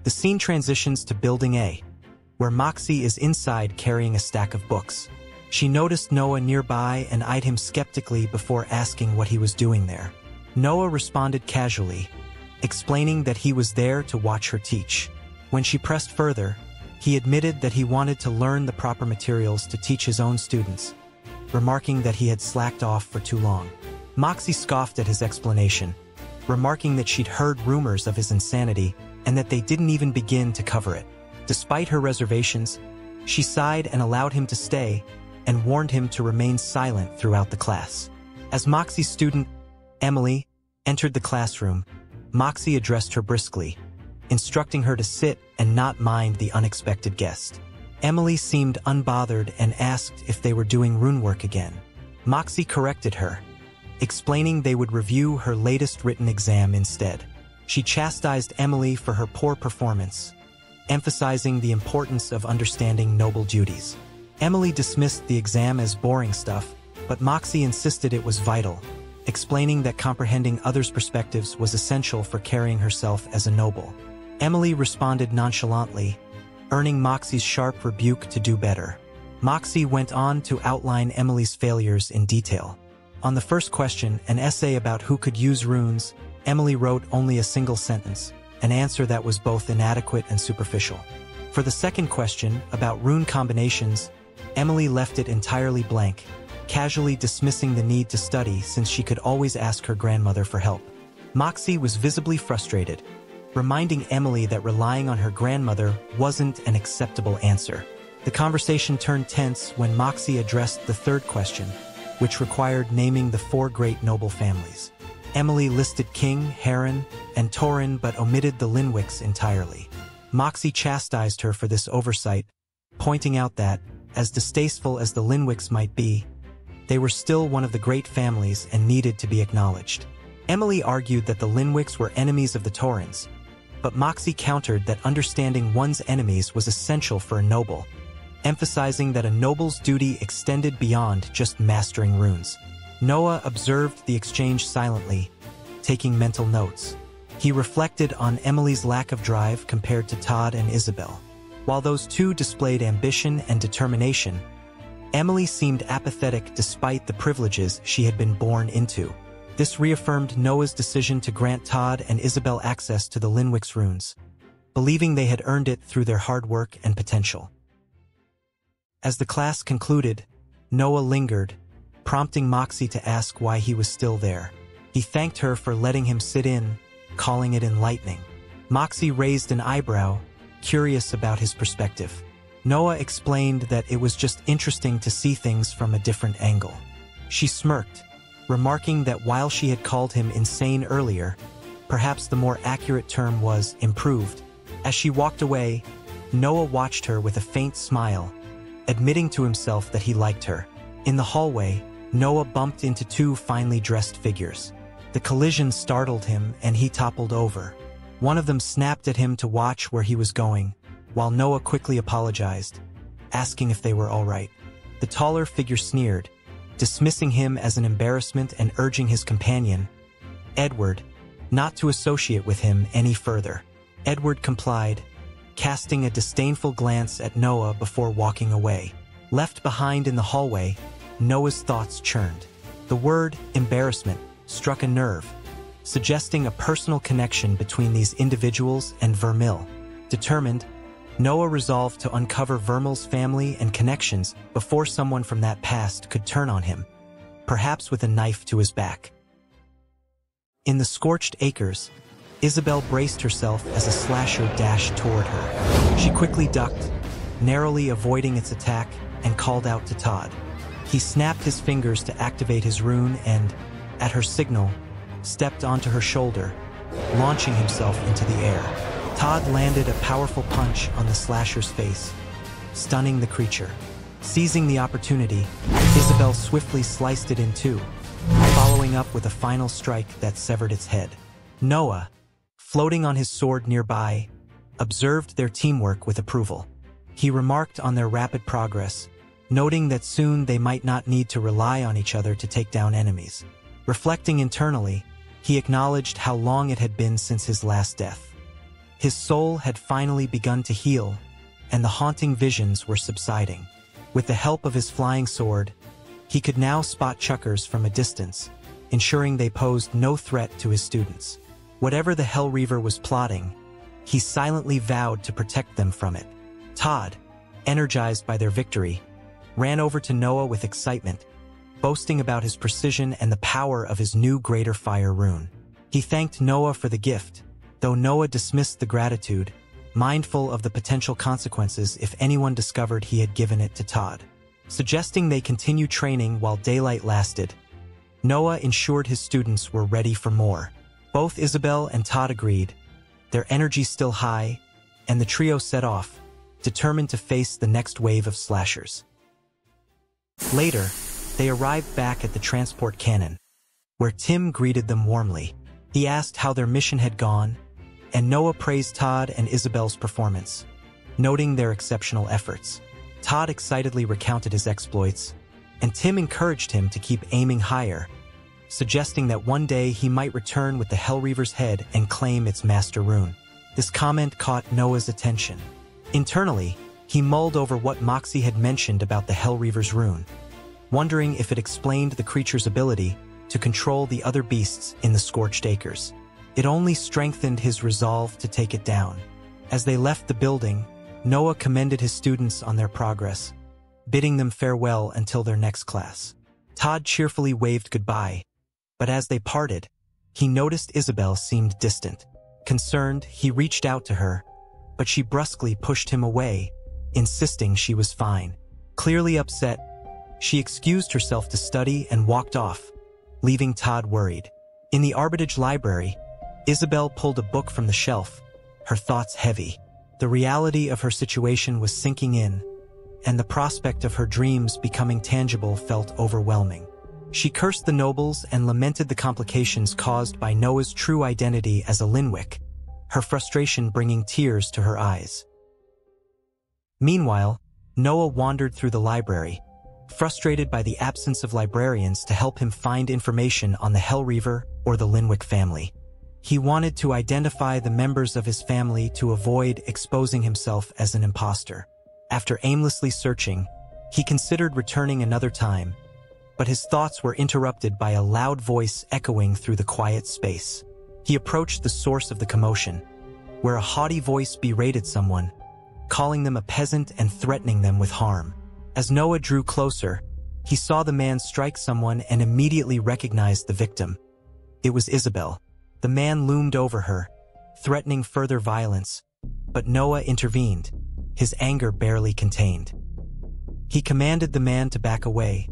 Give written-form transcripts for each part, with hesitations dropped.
The scene transitions to Building A, where Moxie is inside carrying a stack of books. She noticed Noah nearby and eyed him skeptically before asking what he was doing there. Noah responded casually, explaining that he was there to watch her teach. When she pressed further, he admitted that he wanted to learn the proper materials to teach his own students, remarking that he had slacked off for too long. Moxie scoffed at his explanation, remarking that she'd heard rumors of his insanity and that they didn't even begin to cover it. Despite her reservations, she sighed and allowed him to stay and warned him to remain silent throughout the class. As Moxie's student, Emily, entered the classroom, Moxie addressed her briskly, instructing her to sit and not mind the unexpected guest. Emily seemed unbothered and asked if they were doing rune work again. Moxie corrected her, explaining they would review her latest written exam instead. She chastised Emily for her poor performance, emphasizing the importance of understanding noble duties. Emily dismissed the exam as boring stuff, but Moxie insisted it was vital, explaining that comprehending others' perspectives was essential for carrying herself as a noble. Emily responded nonchalantly, earning Moxie's sharp rebuke to do better. Moxie went on to outline Emily's failures in detail. On the first question, an essay about who could use runes, Emily wrote only a single sentence, an answer that was both inadequate and superficial. For the second question, about rune combinations, Emily left it entirely blank, casually dismissing the need to study since she could always ask her grandmother for help. Moxie was visibly frustrated, reminding Emily that relying on her grandmother wasn't an acceptable answer. The conversation turned tense when Moxie addressed the third question, which required naming the 4 great noble families. Emily listed King, Heron, and Torin but omitted the Linwicks entirely. Moxie chastised her for this oversight, pointing out that, as distasteful as the Linwicks might be, they were still one of the great families and needed to be acknowledged. Emily argued that the Linwicks were enemies of the Torins, but Moxie countered that understanding one's enemies was essential for a noble, emphasizing that a noble's duty extended beyond just mastering runes. Noah observed the exchange silently, taking mental notes. He reflected on Emily's lack of drive compared to Todd and Isabel. While those two displayed ambition and determination, Emily seemed apathetic despite the privileges she had been born into. This reaffirmed Noah's decision to grant Todd and Isabel access to the Linwicks runes, believing they had earned it through their hard work and potential. As the class concluded, Noah lingered, prompting Moxie to ask why he was still there. He thanked her for letting him sit in, calling it enlightening. Moxie raised an eyebrow, curious about his perspective. Noah explained that it was just interesting to see things from a different angle. She smirked, remarking that while she had called him insane earlier, perhaps the more accurate term was improved. As she walked away, Noah watched her with a faint smile, admitting to himself that he liked her. In the hallway, Noah bumped into 2 finely dressed figures. The collision startled him and he toppled over. One of them snapped at him to watch where he was going, while Noah quickly apologized, asking if they were all right. The taller figure sneered, dismissing him as an embarrassment and urging his companion, Edward, not to associate with him any further. Edward complied, casting a disdainful glance at Noah before walking away. Left behind in the hallway, Noah's thoughts churned. The word embarrassment struck a nerve, suggesting a personal connection between these individuals and Vermil. Determined, Noah resolved to uncover Vermil's family and connections before someone from that past could turn on him, perhaps with a knife to his back. In the scorched acres, Isabel braced herself as a slasher dashed toward her. She quickly ducked, narrowly avoiding its attack, and called out to Todd. He snapped his fingers to activate his rune and, at her signal, stepped onto her shoulder, launching himself into the air. Todd landed a powerful punch on the slasher's face, stunning the creature. Seizing the opportunity, Isabel swiftly sliced it in 2, following up with a final strike that severed its head. Noah, floating on his sword nearby, observed their teamwork with approval. He remarked on their rapid progress, noting that soon they might not need to rely on each other to take down enemies. Reflecting internally, he acknowledged how long it had been since his last death. His soul had finally begun to heal, and the haunting visions were subsiding. With the help of his flying sword, he could now spot chuckers from a distance, ensuring they posed no threat to his students. Whatever the Hellreaver was plotting, he silently vowed to protect them from it. Todd, energized by their victory, ran over to Noah with excitement, boasting about his precision and the power of his new Greater Fire rune. He thanked Noah for the gift, though Noah dismissed the gratitude, mindful of the potential consequences if anyone discovered he had given it to Todd. Suggesting they continue training while daylight lasted, Noah ensured his students were ready for more. Both Isabel and Todd agreed, their energy still high, and the trio set off, determined to face the next wave of slashers. Later, they arrived back at the transport cannon, where Tim greeted them warmly. He asked how their mission had gone, and Noah praised Todd and Isabel's performance, noting their exceptional efforts. Todd excitedly recounted his exploits, and Tim encouraged him to keep aiming higher, suggesting that one day he might return with the Hellreaver's head and claim its master rune. This comment caught Noah's attention. Internally, he mulled over what Moxie had mentioned about the Hellreaver's rune, wondering if it explained the creature's ability to control the other beasts in the Scorched Acres. It only strengthened his resolve to take it down. As they left the building, Noah commended his students on their progress, bidding them farewell until their next class. Todd cheerfully waved goodbye, but as they parted, he noticed Isabel seemed distant. Concerned, he reached out to her, but she brusquely pushed him away, insisting she was fine. Clearly upset, she excused herself to study and walked off, leaving Todd worried. In the Arbitage library, Isabel pulled a book from the shelf, her thoughts heavy. The reality of her situation was sinking in, and the prospect of her dreams becoming tangible felt overwhelming. She cursed the nobles and lamented the complications caused by Noah's true identity as a Linwick, her frustration bringing tears to her eyes. Meanwhile, Noah wandered through the library, frustrated by the absence of librarians to help him find information on the Hellreaver or the Linwick family. He wanted to identify the members of his family to avoid exposing himself as an imposter. After aimlessly searching, he considered returning another time, but his thoughts were interrupted by a loud voice echoing through the quiet space. He approached the source of the commotion, where a haughty voice berated someone, calling them a peasant and threatening them with harm. As Noah drew closer, he saw the man strike someone and immediately recognized the victim. It was Isabel. The man loomed over her, threatening further violence, but Noah intervened, his anger barely contained. He commanded the man to back away,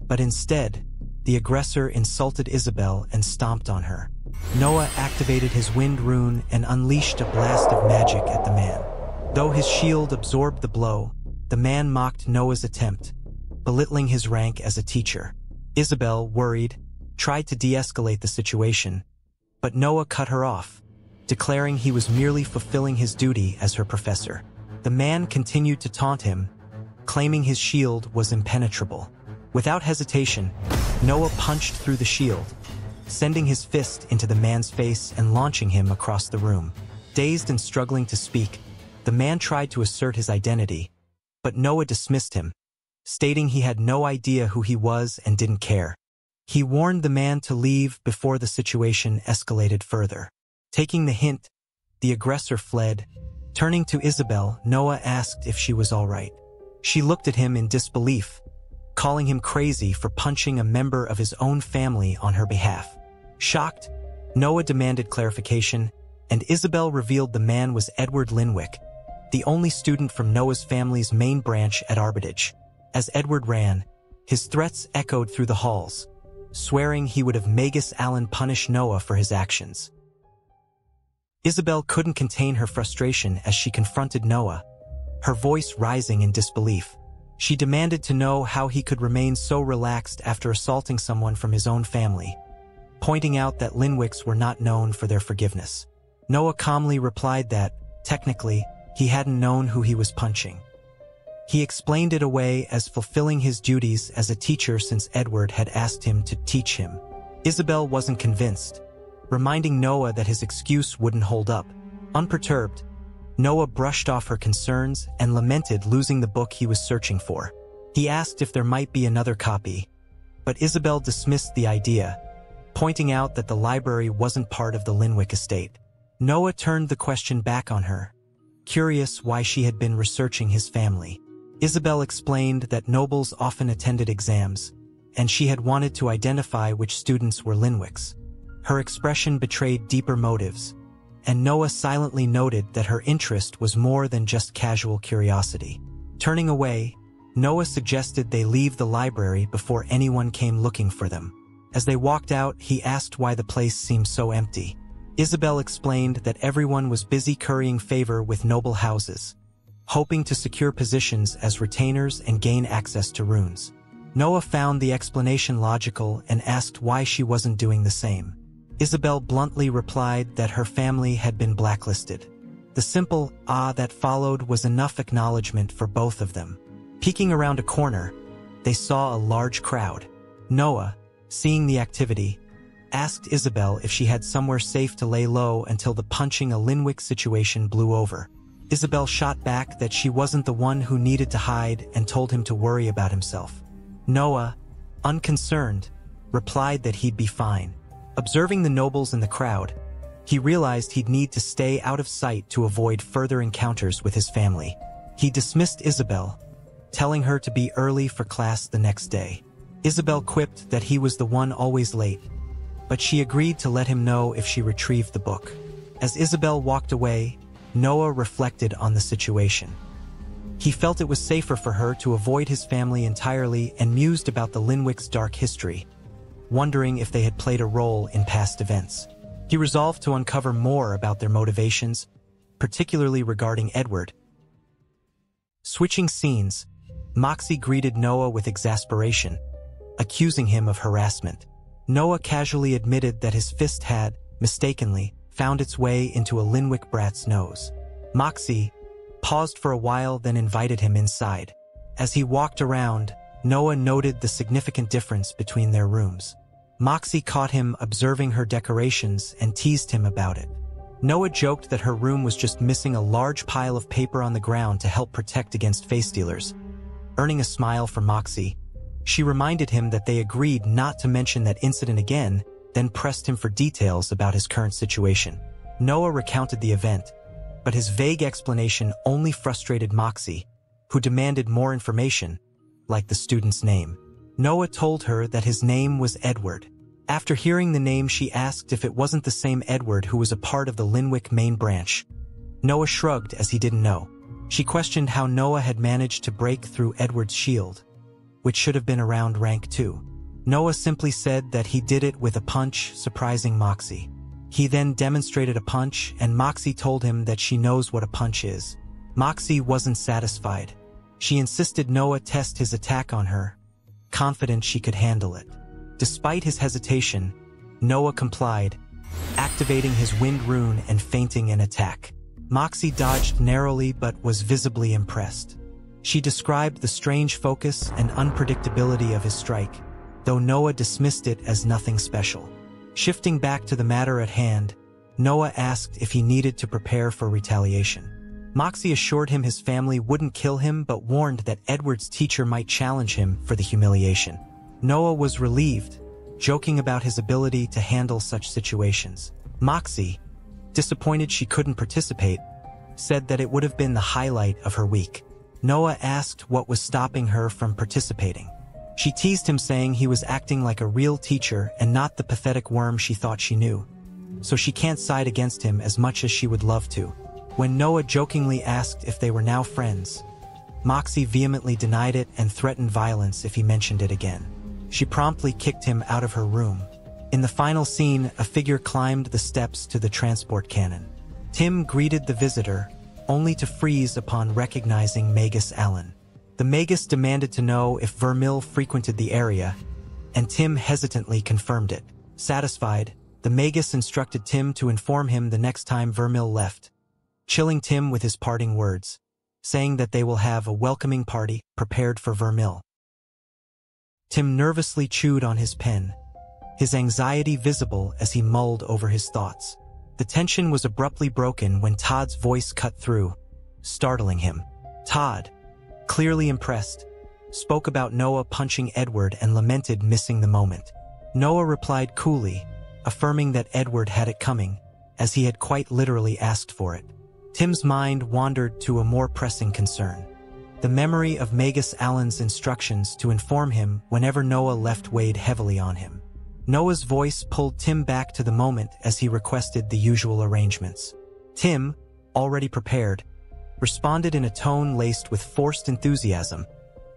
but instead, the aggressor insulted Isabel and stomped on her. Noah activated his wind rune and unleashed a blast of magic at the man. Though his shield absorbed the blow, the man mocked Noah's attempt, belittling his rank as a teacher. Isabel, worried, tried to de-escalate the situation, but Noah cut her off, declaring he was merely fulfilling his duty as her professor. The man continued to taunt him, claiming his shield was impenetrable. Without hesitation, Noah punched through the shield, sending his fist into the man's face and launching him across the room. Dazed and struggling to speak, the man tried to assert his identity, but Noah dismissed him, stating he had no idea who he was and didn't care. He warned the man to leave before the situation escalated further. Taking the hint, the aggressor fled. Turning to Isabel, Noah asked if she was all right. She looked at him in disbelief, calling him crazy for punching a member of his own family on her behalf. Shocked, Noah demanded clarification, and Isabel revealed the man was Edward Linwick, the only student from Noah's family's main branch at Arbitage. As Edward ran, his threats echoed through the halls, swearing he would have Magus Allen punish Noah for his actions. Isabel couldn't contain her frustration as she confronted Noah, her voice rising in disbelief. She demanded to know how he could remain so relaxed after assaulting someone from his own family, pointing out that Linwicks were not known for their forgiveness. Noah calmly replied that, technically, he hadn't known who he was punching. He explained it away as fulfilling his duties as a teacher since Edward had asked him to teach him. Isabel wasn't convinced, reminding Noah that his excuse wouldn't hold up. Unperturbed, Noah brushed off her concerns and lamented losing the book he was searching for. He asked if there might be another copy, but Isabel dismissed the idea, pointing out that the library wasn't part of the Linwick estate. Noah turned the question back on her, curious why she had been researching his family. Isabel explained that nobles often attended exams, and she had wanted to identify which students were Linwicks. Her expression betrayed deeper motives, and Noah silently noted that her interest was more than just casual curiosity. Turning away, Noah suggested they leave the library before anyone came looking for them. As they walked out, he asked why the place seemed so empty. Isabel explained that everyone was busy currying favor with noble houses, hoping to secure positions as retainers and gain access to runes. Noah found the explanation logical and asked why she wasn't doing the same. Isabel bluntly replied that her family had been blacklisted. The simple "ah" that followed was enough acknowledgement for both of them. Peeking around a corner, they saw a large crowd. Noah, seeing the activity, asked Isabel if she had somewhere safe to lay low until the punching a Linwick situation blew over. Isabel shot back that she wasn't the one who needed to hide and told him to worry about himself. Noah, unconcerned, replied that he'd be fine. Observing the nobles in the crowd, he realized he'd need to stay out of sight to avoid further encounters with his family. He dismissed Isabel, telling her to be early for class the next day. Isabel quipped that he was the one always late, but she agreed to let him know if she retrieved the book. As Isabel walked away, Noah reflected on the situation. He felt it was safer for her to avoid his family entirely and mused about the Linwick's dark history, wondering if they had played a role in past events. He resolved to uncover more about their motivations, particularly regarding Edward. Switching scenes, Moxie greeted Noah with exasperation, accusing him of harassment. Noah casually admitted that his fist had, mistakenly, found its way into a Linwick brat's nose. Moxie paused for a while, then invited him inside. As he walked around, Noah noted the significant difference between their rooms. Moxie caught him observing her decorations and teased him about it. Noah joked that her room was just missing a large pile of paper on the ground to help protect against face stealers. Earning a smile from Moxie, she reminded him that they agreed not to mention that incident again, then pressed him for details about his current situation. Noah recounted the event, but his vague explanation only frustrated Moxie, who demanded more information, like the student's name. Noah told her that his name was Edward. After hearing the name, she asked if it wasn't the same Edward who was a part of the Linwick main branch. Noah shrugged as he didn't know. She questioned how Noah had managed to break through Edward's shield, which should have been around rank 2. Noah simply said that he did it with a punch, surprising Moxie. He then demonstrated a punch, and Moxie told him that she knows what a punch is. Moxie wasn't satisfied. She insisted Noah test his attack on her, confident she could handle it. Despite his hesitation, Noah complied, activating his wind rune and feinting an attack. Moxie dodged narrowly but was visibly impressed. She described the strange focus and unpredictability of his strike, though Noah dismissed it as nothing special. Shifting back to the matter at hand, Noah asked if he needed to prepare for retaliation. Moxie assured him his family wouldn't kill him but warned that Edward's teacher might challenge him for the humiliation. Noah was relieved, joking about his ability to handle such situations. Moxie, disappointed she couldn't participate, said that it would have been the highlight of her week. Noah asked what was stopping her from participating. She teased him, saying he was acting like a real teacher and not the pathetic worm she thought she knew, so she can't side against him as much as she would love to. When Noah jokingly asked if they were now friends, Moxie vehemently denied it and threatened violence if he mentioned it again. She promptly kicked him out of her room. In the final scene, a figure climbed the steps to the transport cannon. Tim greeted the visitor, only to freeze upon recognizing Magus Allen. The Magus demanded to know if Vermil frequented the area, and Tim hesitantly confirmed it. Satisfied, the Magus instructed Tim to inform him the next time Vermil left, chilling Tim with his parting words, saying that they will have a welcoming party prepared for Vermil. Tim nervously chewed on his pen, his anxiety visible as he mulled over his thoughts. The tension was abruptly broken when Todd's voice cut through, startling him. Todd, clearly impressed, spoke about Noah punching Edward and lamented missing the moment. Noah replied coolly, affirming that Edward had it coming, as he had quite literally asked for it. Tim's mind wandered to a more pressing concern. The memory of Magus Allen's instructions to inform him whenever Noah left weighed heavily on him. Noah's voice pulled Tim back to the moment as he requested the usual arrangements. Tim, already prepared, responded in a tone laced with forced enthusiasm,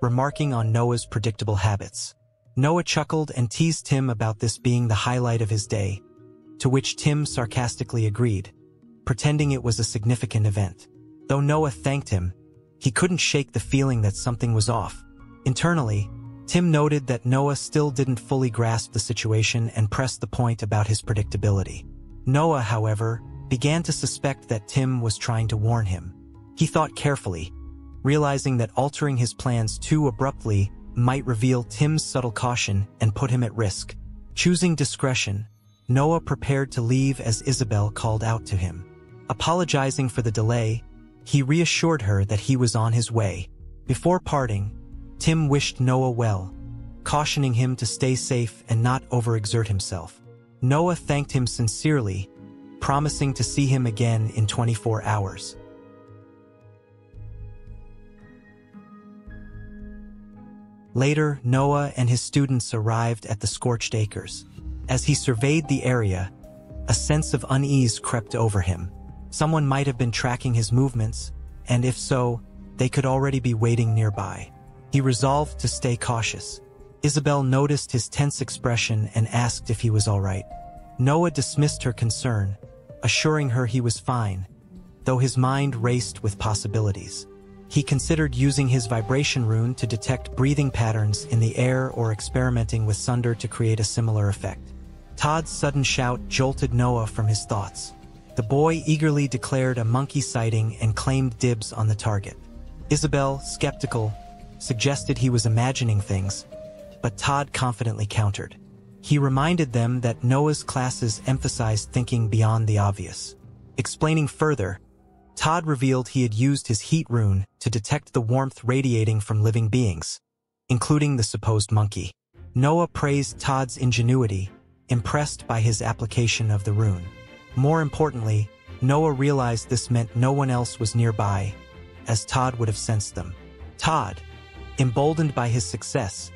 remarking on Noah's predictable habits. Noah chuckled and teased Tim about this being the highlight of his day, to which Tim sarcastically agreed, pretending it was a significant event. Though Noah thanked him, he couldn't shake the feeling that something was off. Internally, Tim noted that Noah still didn't fully grasp the situation and pressed the point about his predictability. Noah, however, began to suspect that Tim was trying to warn him. He thought carefully, realizing that altering his plans too abruptly might reveal Tim's subtle caution and put him at risk. Choosing discretion, Noah prepared to leave as Isabel called out to him. Apologizing for the delay, he reassured her that he was on his way. Before parting, Tim wished Noah well, cautioning him to stay safe and not overexert himself. Noah thanked him sincerely, promising to see him again in 24 hours. Later, Noah and his students arrived at the Scorched Acres. As he surveyed the area, a sense of unease crept over him. Someone might have been tracking his movements, and if so, they could already be waiting nearby. He resolved to stay cautious. Isabel noticed his tense expression and asked if he was all right. Noah dismissed her concern, assuring her he was fine, though his mind raced with possibilities. He considered using his vibration rune to detect breathing patterns in the air or experimenting with Sunder to create a similar effect. Todd's sudden shout jolted Noah from his thoughts. The boy eagerly declared a monkey sighting and claimed dibs on the target. Isabel, skeptical, suggested he was imagining things, but Todd confidently countered. He reminded them that Noah's classes emphasized thinking beyond the obvious. Explaining further, Todd revealed he had used his heat rune to detect the warmth radiating from living beings, including the supposed monkey. Noah praised Todd's ingenuity, impressed by his application of the rune. More importantly, Noah realized this meant no one else was nearby, as Todd would have sensed them. Todd, emboldened by his success,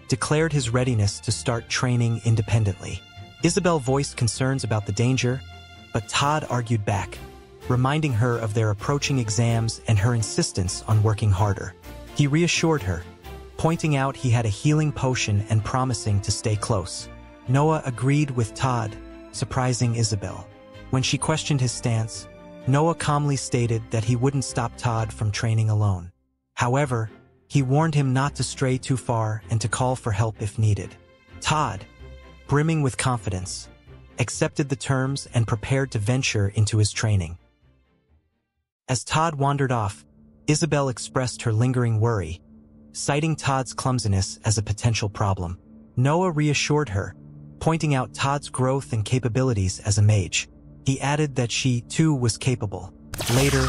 declared his readiness to start training independently. Isabel voiced concerns about the danger, but Todd argued back, reminding her of their approaching exams and her insistence on working harder. He reassured her, pointing out he had a healing potion and promising to stay close. Noah agreed with Todd, surprising Isabel. When she questioned his stance, Noah calmly stated that he wouldn't stop Todd from training alone. However, he warned him not to stray too far and to call for help if needed. Todd, brimming with confidence, accepted the terms and prepared to venture into his training. As Todd wandered off, Isabel expressed her lingering worry, citing Todd's clumsiness as a potential problem. Noah reassured her, pointing out Todd's growth and capabilities as a mage. He added that she, too, was capable. Later,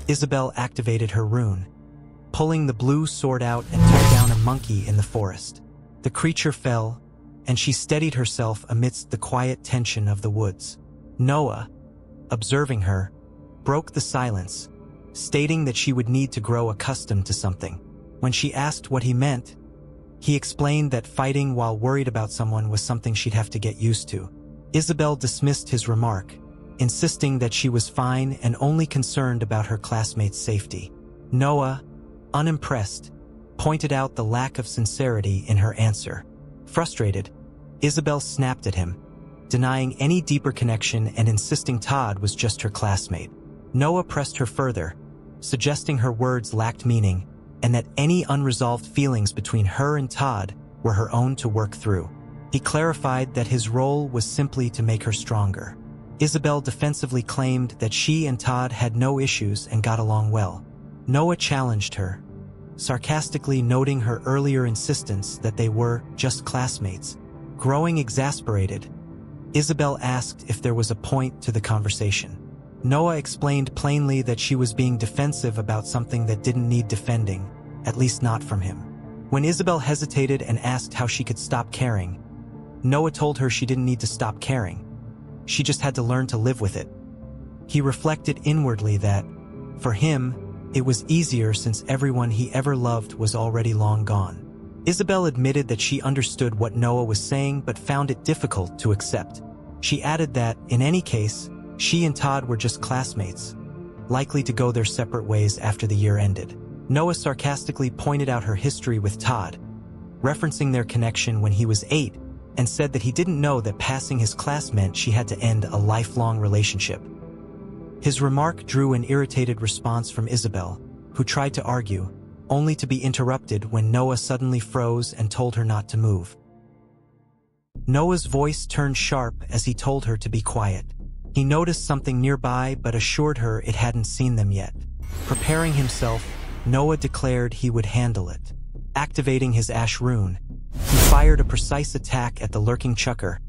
Isabel activated her rune, pulling the blue sword out and took down a monkey in the forest. The creature fell, and she steadied herself amidst the quiet tension of the woods. Noah, observing her, broke the silence, stating that she would need to grow accustomed to something. When she asked what he meant, he explained that fighting while worried about someone was something she'd have to get used to. Isabel dismissed his remark, insisting that she was fine and only concerned about her classmates' safety. Noah, unimpressed, pointed out the lack of sincerity in her answer. Frustrated, Isabel snapped at him, denying any deeper connection and insisting Todd was just her classmate. Noah pressed her further, suggesting her words lacked meaning and that any unresolved feelings between her and Todd were her own to work through. He clarified that his role was simply to make her stronger. Isabel defensively claimed that she and Todd had no issues and got along well. Noah challenged her, sarcastically noting her earlier insistence that they were just classmates. Growing exasperated, Isabel asked if there was a point to the conversation. Noah explained plainly that she was being defensive about something that didn't need defending, at least not from him. When Isabel hesitated and asked how she could stop caring, Noah told her she didn't need to stop caring. She just had to learn to live with it. He reflected inwardly that, for him, it was easier since everyone he ever loved was already long gone. Isabel admitted that she understood what Noah was saying but found it difficult to accept. She added that, in any case, she and Todd were just classmates, likely to go their separate ways after the year ended. Noah sarcastically pointed out her history with Todd, referencing their connection when he was 8, and said that he didn't know that passing his class meant she had to end a lifelong relationship. His remark drew an irritated response from Isabel, who tried to argue, only to be interrupted when Noah suddenly froze and told her not to move. Noah's voice turned sharp as he told her to be quiet. He noticed something nearby but assured her it hadn't seen them yet. Preparing himself, Noah declared he would handle it. Activating his ash rune, he fired a precise attack at the lurking chucker,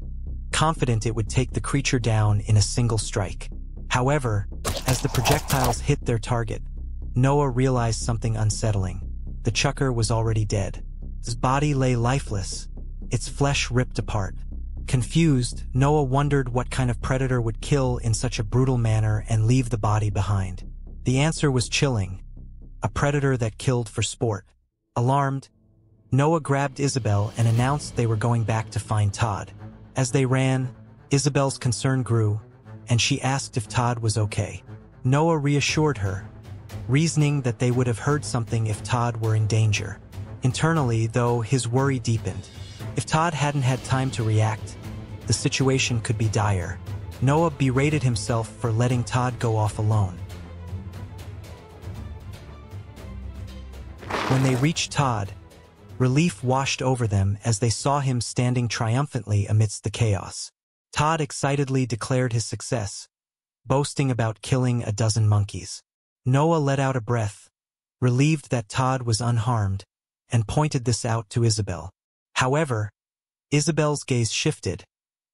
confident it would take the creature down in a single strike. However, as the projectiles hit their target, Noah realized something unsettling. The chucker was already dead. His body lay lifeless, its flesh ripped apart. Confused, Noah wondered what kind of predator would kill in such a brutal manner and leave the body behind. The answer was chilling. A predator that killed for sport. Alarmed, Noah grabbed Isabel and announced they were going back to find Todd. As they ran, Isabel's concern grew, and she asked if Todd was okay. Noah reassured her, reasoning that they would have heard something if Todd were in danger. Internally, though, his worry deepened. If Todd hadn't had time to react, the situation could be dire. Noah berated himself for letting Todd go off alone. When they reached Todd, relief washed over them as they saw him standing triumphantly amidst the chaos. Todd excitedly declared his success, boasting about killing a dozen monkeys. Noah let out a breath, relieved that Todd was unharmed, and pointed this out to Isabel. However, Isabel's gaze shifted,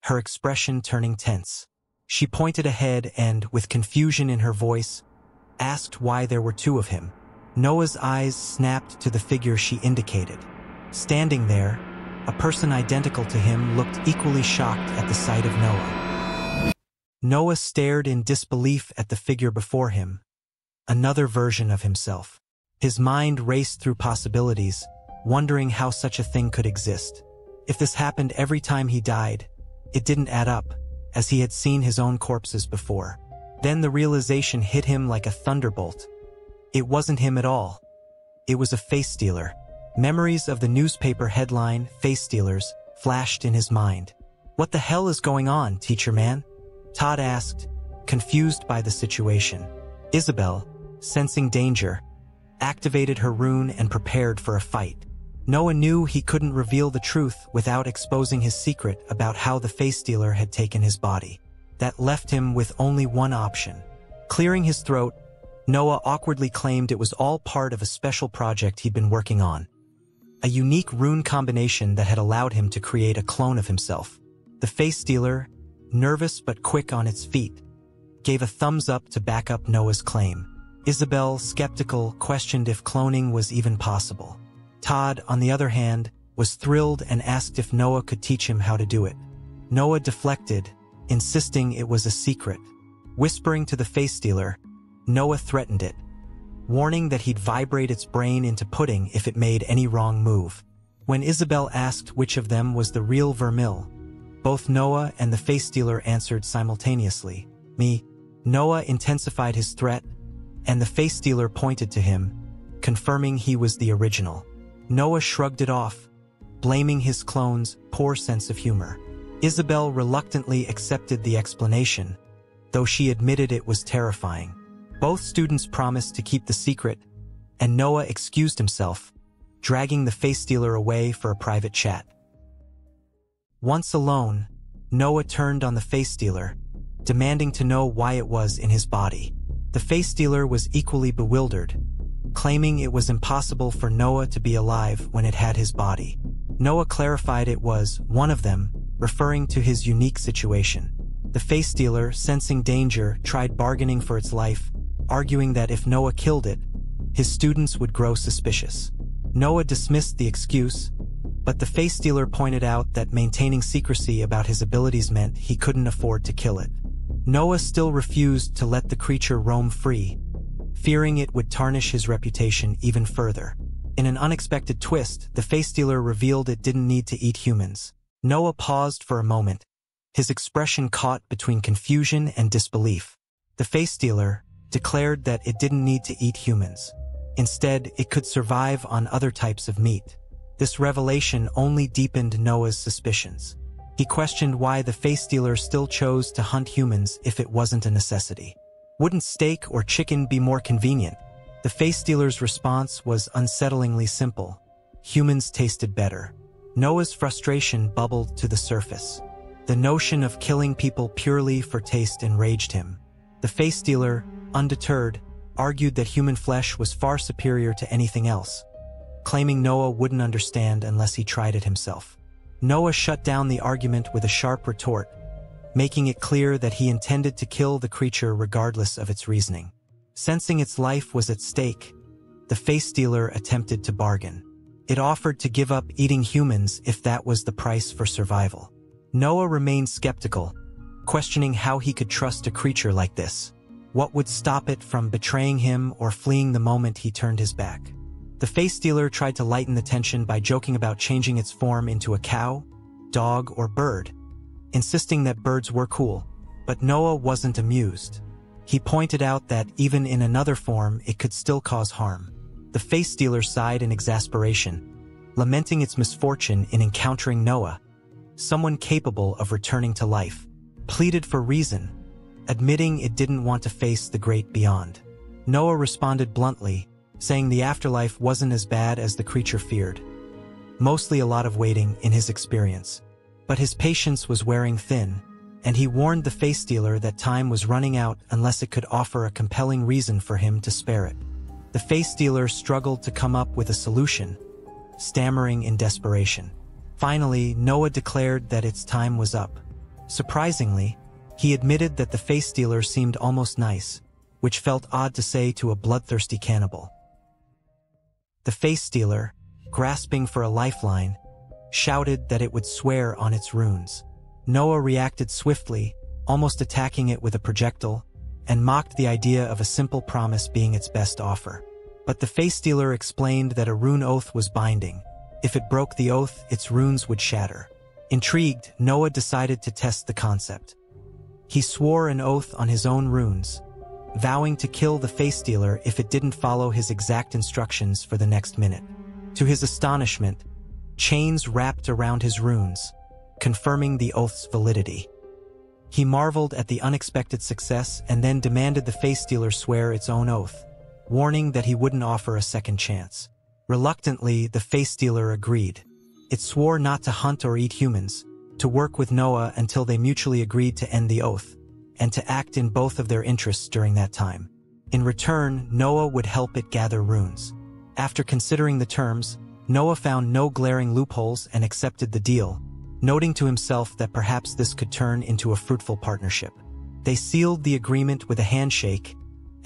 her expression turning tense. She pointed ahead and, with confusion in her voice, asked why there were two of him. Noah's eyes snapped to the figure she indicated. Standing there, a person identical to him looked equally shocked at the sight of Noah. Noah stared in disbelief at the figure before him, another version of himself. His mind raced through possibilities, wondering how such a thing could exist. If this happened every time he died, it didn't add up, as he had seen his own corpses before. Then the realization hit him like a thunderbolt. It wasn't him at all. It was a face stealer. Memories of the newspaper headline, "Face Stealers," flashed in his mind. "What the hell is going on, teacher man?" Todd asked, confused by the situation. Isabel, sensing danger, activated her rune and prepared for a fight. Noah knew he couldn't reveal the truth without exposing his secret about how the face stealer had taken his body. That left him with only one option. Clearing his throat, Noah awkwardly claimed it was all part of a special project he'd been working on. A unique rune combination that had allowed him to create a clone of himself. The face stealer, nervous but quick on its feet, gave a thumbs up to back up Noah's claim. Isabel, skeptical, questioned if cloning was even possible. Todd, on the other hand, was thrilled and asked if Noah could teach him how to do it. Noah deflected, insisting it was a secret. Whispering to the face stealer, Noah threatened it, warning that he'd vibrate its brain into pudding if it made any wrong move. When Isabel asked which of them was the real Vermil, both Noah and the face stealer answered simultaneously, "Me." Noah intensified his threat, and the face stealer pointed to him, confirming he was the original. Noah shrugged it off, blaming his clone's poor sense of humor. Isabel reluctantly accepted the explanation, though she admitted it was terrifying. Both students promised to keep the secret, and Noah excused himself, dragging the face stealer away for a private chat. Once alone, Noah turned on the face stealer, demanding to know why it was in his body. The face stealer was equally bewildered, claiming it was impossible for Noah to be alive when it had his body. Noah clarified it was one of them, referring to his unique situation. The face stealer, sensing danger, tried bargaining for its life, arguing that if Noah killed it, his students would grow suspicious. Noah dismissed the excuse, but the face stealer pointed out that maintaining secrecy about his abilities meant he couldn't afford to kill it. Noah still refused to let the creature roam free, fearing it would tarnish his reputation even further. In an unexpected twist, the face stealer revealed it didn't need to eat humans. Noah paused for a moment, his expression caught between confusion and disbelief. The face stealer declared that it didn't need to eat humans. Instead, it could survive on other types of meat. This revelation only deepened Noah's suspicions. He questioned why the face stealer still chose to hunt humans if it wasn't a necessity. Wouldn't steak or chicken be more convenient? The face stealer's response was unsettlingly simple. Humans tasted better. Noah's frustration bubbled to the surface. The notion of killing people purely for taste enraged him. The face stealer, undeterred, argued that human flesh was far superior to anything else, claiming Noah wouldn't understand unless he tried it himself. Noah shut down the argument with a sharp retort, making it clear that he intended to kill the creature regardless of its reasoning. Sensing its life was at stake, the face stealer attempted to bargain. It offered to give up eating humans if that was the price for survival. Noah remained skeptical, questioning how he could trust a creature like this. What would stop it from betraying him or fleeing the moment he turned his back? The face stealer tried to lighten the tension by joking about changing its form into a cow, dog, or bird, insisting that birds were cool. But Noah wasn't amused. He pointed out that even in another form, it could still cause harm. The face stealer sighed in exasperation, lamenting its misfortune in encountering Noah, someone capable of returning to life, pleaded for reason, admitting it didn't want to face the great beyond. Noah responded bluntly, saying the afterlife wasn't as bad as the creature feared. Mostly a lot of waiting in his experience. But his patience was wearing thin, and he warned the face stealer that time was running out unless it could offer a compelling reason for him to spare it. The face stealer struggled to come up with a solution, stammering in desperation. Finally, Noah declared that its time was up. Surprisingly, he admitted that the face stealer seemed almost nice, which felt odd to say to a bloodthirsty cannibal. The face stealer, grasping for a lifeline, shouted that it would swear on its runes. Noah reacted swiftly, almost attacking it with a projectile, and mocked the idea of a simple promise being its best offer. But the face stealer explained that a rune oath was binding. If it broke the oath, its runes would shatter. Intrigued, Noah decided to test the concept. He swore an oath on his own runes, vowing to kill the face stealer if it didn't follow his exact instructions for the next minute. To his astonishment, chains wrapped around his runes, confirming the oath's validity. He marveled at the unexpected success and then demanded the face stealer swear its own oath, warning that he wouldn't offer a second chance. Reluctantly, the face stealer agreed. It swore not to hunt or eat humans, to work with Noah until they mutually agreed to end the oath, and to act in both of their interests during that time. In return, Noah would help it gather runes. After considering the terms, Noah found no glaring loopholes and accepted the deal, noting to himself that perhaps this could turn into a fruitful partnership. They sealed the agreement with a handshake,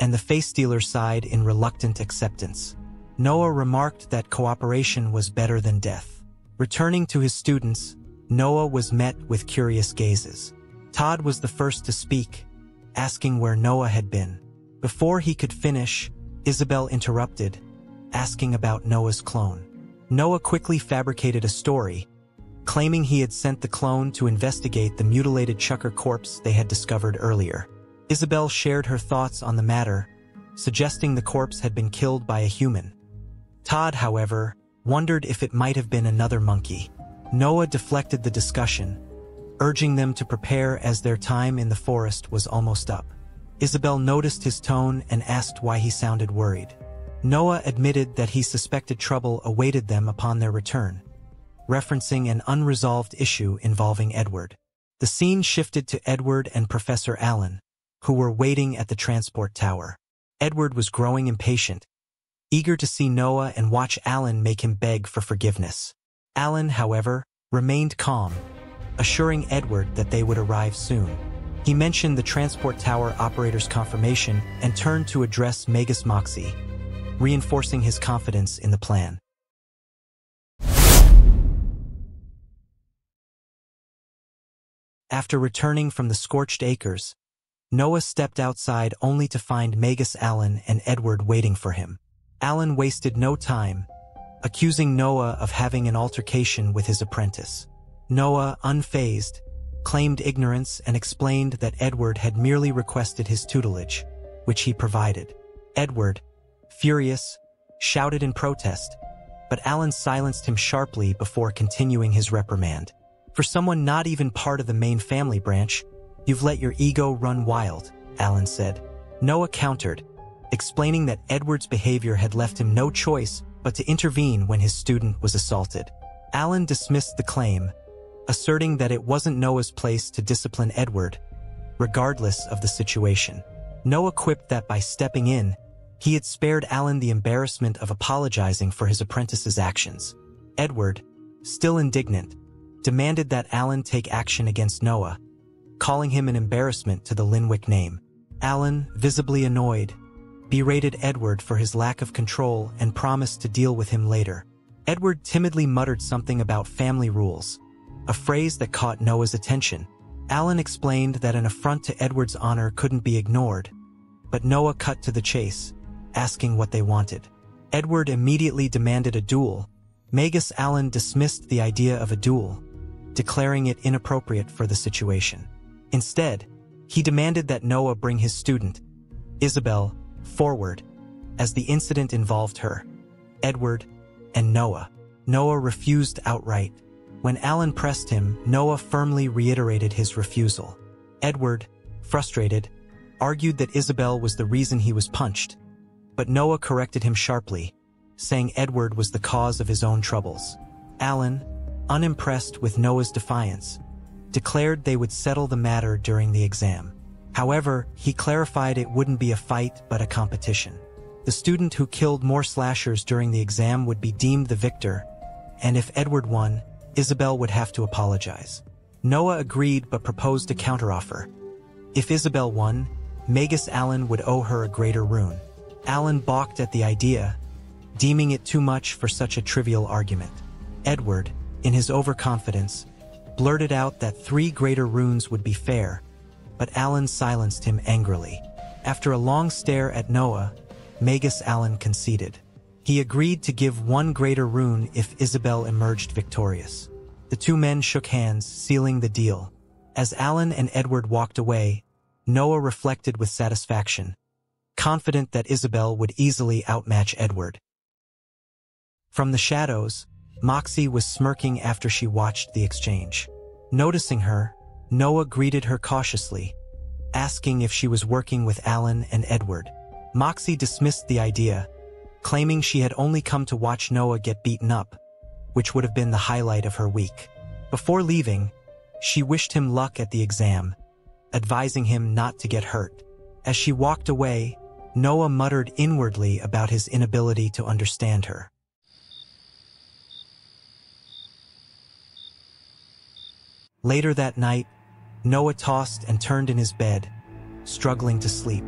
and the face stealer sighed in reluctant acceptance. Noah remarked that cooperation was better than death. Returning to his students, Noah was met with curious gazes. Todd was the first to speak, asking where Noah had been. Before he could finish, Isabel interrupted, asking about Noah's clone. Noah quickly fabricated a story, claiming he had sent the clone to investigate the mutilated Chucker corpse they had discovered earlier. Isabel shared her thoughts on the matter, suggesting the corpse had been killed by a human. Todd, however, wondered if it might have been another monkey. Noah deflected the discussion, urging them to prepare as their time in the forest was almost up. Isabel noticed his tone and asked why he sounded worried. Noah admitted that he suspected trouble awaited them upon their return, referencing an unresolved issue involving Edward. The scene shifted to Edward and Professor Allen, who were waiting at the transport tower. Edward was growing impatient, eager to see Noah and watch Allen make him beg for forgiveness. Allen, however, remained calm, assuring Edward that they would arrive soon. He mentioned the transport tower operator's confirmation and turned to address Magus Moxie, reinforcing his confidence in the plan. After returning from the scorched acres, Noah stepped outside only to find Magus Allen and Edward waiting for him. Allen wasted no time, accusing Noah of having an altercation with his apprentice. Noah, unfazed, claimed ignorance and explained that Edward had merely requested his tutelage, which he provided. Edward, furious, shouted in protest, but Allen silenced him sharply before continuing his reprimand. For someone not even part of the main family branch, you've let your ego run wild, Allen said. Noah countered, explaining that Edward's behavior had left him no choice but to intervene when his student was assaulted. Allen dismissed the claim, asserting that it wasn't Noah's place to discipline Edward, regardless of the situation. Noah quipped that by stepping in, he had spared Allen the embarrassment of apologizing for his apprentice's actions. Edward, still indignant, demanded that Allen take action against Noah, calling him an embarrassment to the Linwick name. Allen, visibly annoyed, berated Edward for his lack of control and promised to deal with him later. Edward timidly muttered something about family rules, a phrase that caught Noah's attention. Allen explained that an affront to Edward's honor couldn't be ignored, but Noah cut to the chase, asking what they wanted. Edward immediately demanded a duel. Magus Allen dismissed the idea of a duel, declaring it inappropriate for the situation. Instead, he demanded that Noah bring his student, Isabel, forward, as the incident involved her, Edward, and Noah. Noah refused outright. When Allen pressed him, Noah firmly reiterated his refusal. Edward, frustrated, argued that Isabel was the reason he was punched, but Noah corrected him sharply, saying Edward was the cause of his own troubles. Allen, unimpressed with Noah's defiance, declared they would settle the matter during the exam. However, he clarified it wouldn't be a fight but a competition. The student who killed more slashers during the exam would be deemed the victor, and if Edward won, Isabel would have to apologize. Noah agreed but proposed a counteroffer. If Isabel won, Magus Allen would owe her a greater rune. Allen balked at the idea, deeming it too much for such a trivial argument. Edward, in his overconfidence, blurted out that 3 greater runes would be fair, but Allen silenced him angrily. After a long stare at Noah, Magus Allen conceded. He agreed to give 1 greater rune if Isabel emerged victorious. The 2 men shook hands, sealing the deal. As Allen and Edward walked away, Noah reflected with satisfaction, confident that Isabel would easily outmatch Edward. From the shadows, Moxie was smirking after she watched the exchange. Noticing her, Noah greeted her cautiously, asking if she was working with Allen and Edward. Moxie dismissed the idea, claiming she had only come to watch Noah get beaten up, which would have been the highlight of her week. Before leaving, she wished him luck at the exam, advising him not to get hurt. As she walked away, Noah muttered inwardly about his inability to understand her. Later that night, Noah tossed and turned in his bed, struggling to sleep.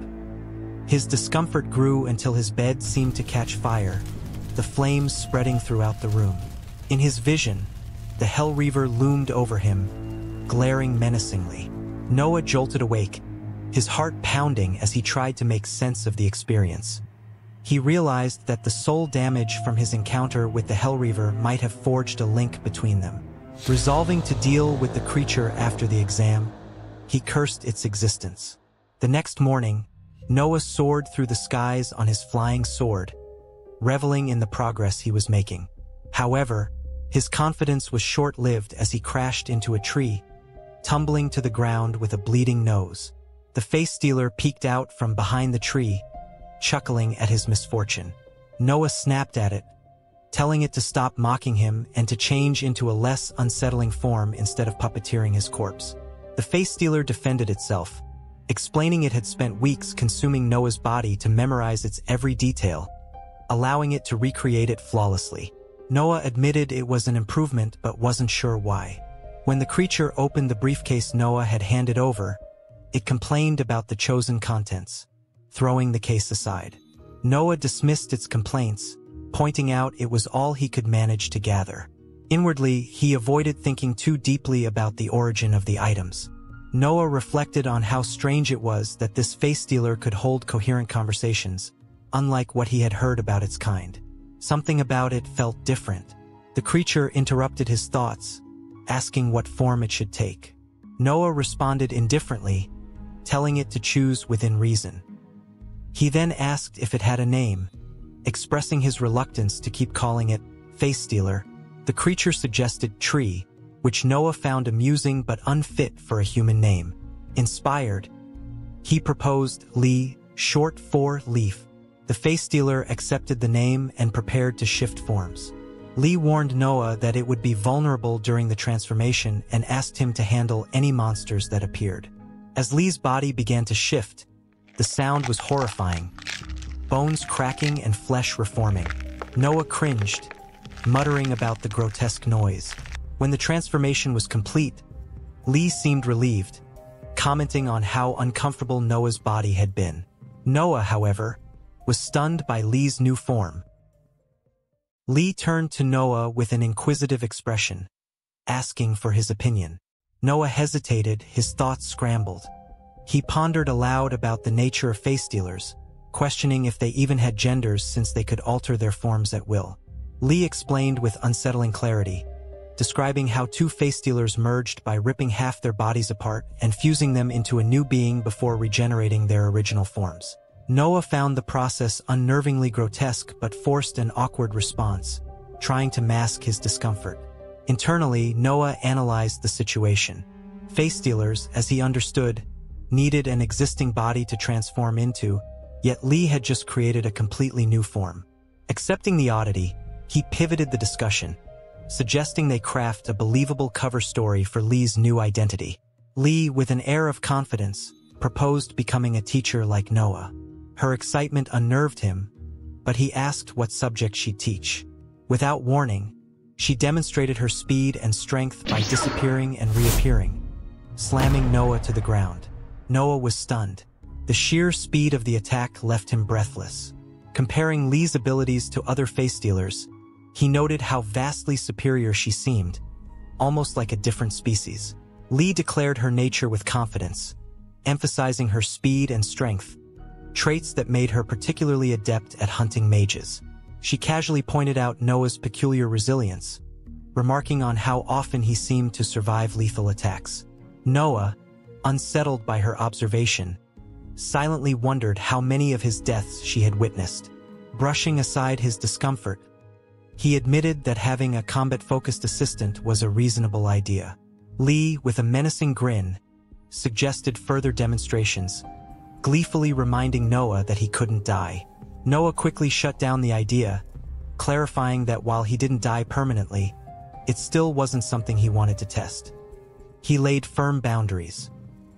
His discomfort grew until his bed seemed to catch fire, the flames spreading throughout the room. In his vision, the Hellreaver loomed over him, glaring menacingly. Noah jolted awake, his heart pounding as he tried to make sense of the experience. He realized that the soul damage from his encounter with the Hellreaver might have forged a link between them. Resolving to deal with the creature after the exam, he cursed its existence. The next morning, Noah soared through the skies on his flying sword, reveling in the progress he was making. However, his confidence was short-lived as he crashed into a tree, tumbling to the ground with a bleeding nose. The face-stealer peeked out from behind the tree, chuckling at his misfortune. Noah snapped at it, telling it to stop mocking him and to change into a less unsettling form instead of puppeteering his corpse. The face-stealer defended itself, explaining it had spent weeks consuming Noah's body to memorize its every detail, allowing it to recreate it flawlessly. Noah admitted it was an improvement but wasn't sure why. When the creature opened the briefcase Noah had handed over, it complained about the chosen contents, throwing the case aside. Noah dismissed its complaints, pointing out it was all he could manage to gather. Inwardly, he avoided thinking too deeply about the origin of the items. Noah reflected on how strange it was that this face stealer could hold coherent conversations, unlike what he had heard about its kind. Something about it felt different. The creature interrupted his thoughts, asking what form it should take. Noah responded indifferently, telling it to choose within reason. He then asked if it had a name, expressing his reluctance to keep calling it face stealer. The creature suggested Tree, which Noah found amusing but unfit for a human name. Inspired, he proposed Lee, short for Leaf. The face stealer accepted the name and prepared to shift forms. Lee warned Noah that it would be vulnerable during the transformation and asked him to handle any monsters that appeared. As Lee's body began to shift, the sound was horrifying. Bones cracking and flesh reforming. Noah cringed, muttering about the grotesque noise. When the transformation was complete, Lee seemed relieved, commenting on how uncomfortable Noah's body had been. Noah, however, was stunned by Lee's new form. Lee turned to Noah with an inquisitive expression, asking for his opinion. Noah hesitated, his thoughts scrambled. He pondered aloud about the nature of face stealers, questioning if they even had genders since they could alter their forms at will. Lee explained with unsettling clarity, describing how two face stealers merged by ripping half their bodies apart and fusing them into a new being before regenerating their original forms. Noah found the process unnervingly grotesque but forced an awkward response, trying to mask his discomfort. Internally, Noah analyzed the situation. Face stealers, as he understood, needed an existing body to transform into, yet Lee had just created a completely new form. Accepting the oddity, he pivoted the discussion, suggesting they craft a believable cover story for Lee's new identity. Lee, with an air of confidence, proposed becoming a teacher like Noah. Her excitement unnerved him, but he asked what subject she'd teach. Without warning, she demonstrated her speed and strength by disappearing and reappearing, slamming Noah to the ground. Noah was stunned. The sheer speed of the attack left him breathless. Comparing Lee's abilities to other face stealers, he noted how vastly superior she seemed, almost like a different species. Lee declared her nature with confidence, emphasizing her speed and strength, traits that made her particularly adept at hunting mages. She casually pointed out Noah's peculiar resilience, remarking on how often he seemed to survive lethal attacks. Noah, unsettled by her observation, silently wondered how many of his deaths she had witnessed. Brushing aside his discomfort, he admitted that having a combat-focused assistant was a reasonable idea. Lee, with a menacing grin, suggested further demonstrations, gleefully reminding Noah that he couldn't die. Noah quickly shut down the idea, clarifying that while he didn't die permanently, it still wasn't something he wanted to test. He laid firm boundaries.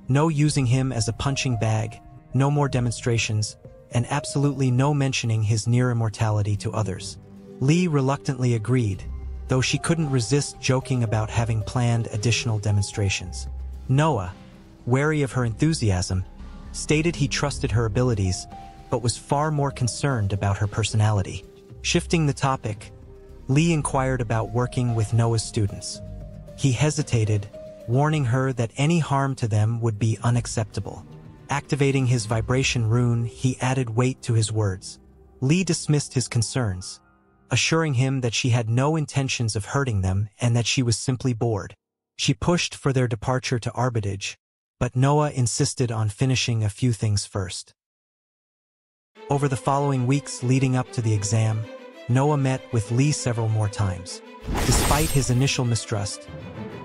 No using him as a punching bag, no more demonstrations, and absolutely no mentioning his near immortality to others. Lee reluctantly agreed, though she couldn't resist joking about having planned additional demonstrations. Noah, wary of her enthusiasm, stated he trusted her abilities, but was far more concerned about her personality. Shifting the topic, Lee inquired about working with Noah's students. He hesitated, warning her that any harm to them would be unacceptable. Activating his vibration rune, he added weight to his words. Lee dismissed his concerns, assuring him that she had no intentions of hurting them and that she was simply bored. She pushed for their departure to Arbitage, but Noah insisted on finishing a few things first. Over the following weeks leading up to the exam, Noah met with Lee several more times. Despite his initial mistrust,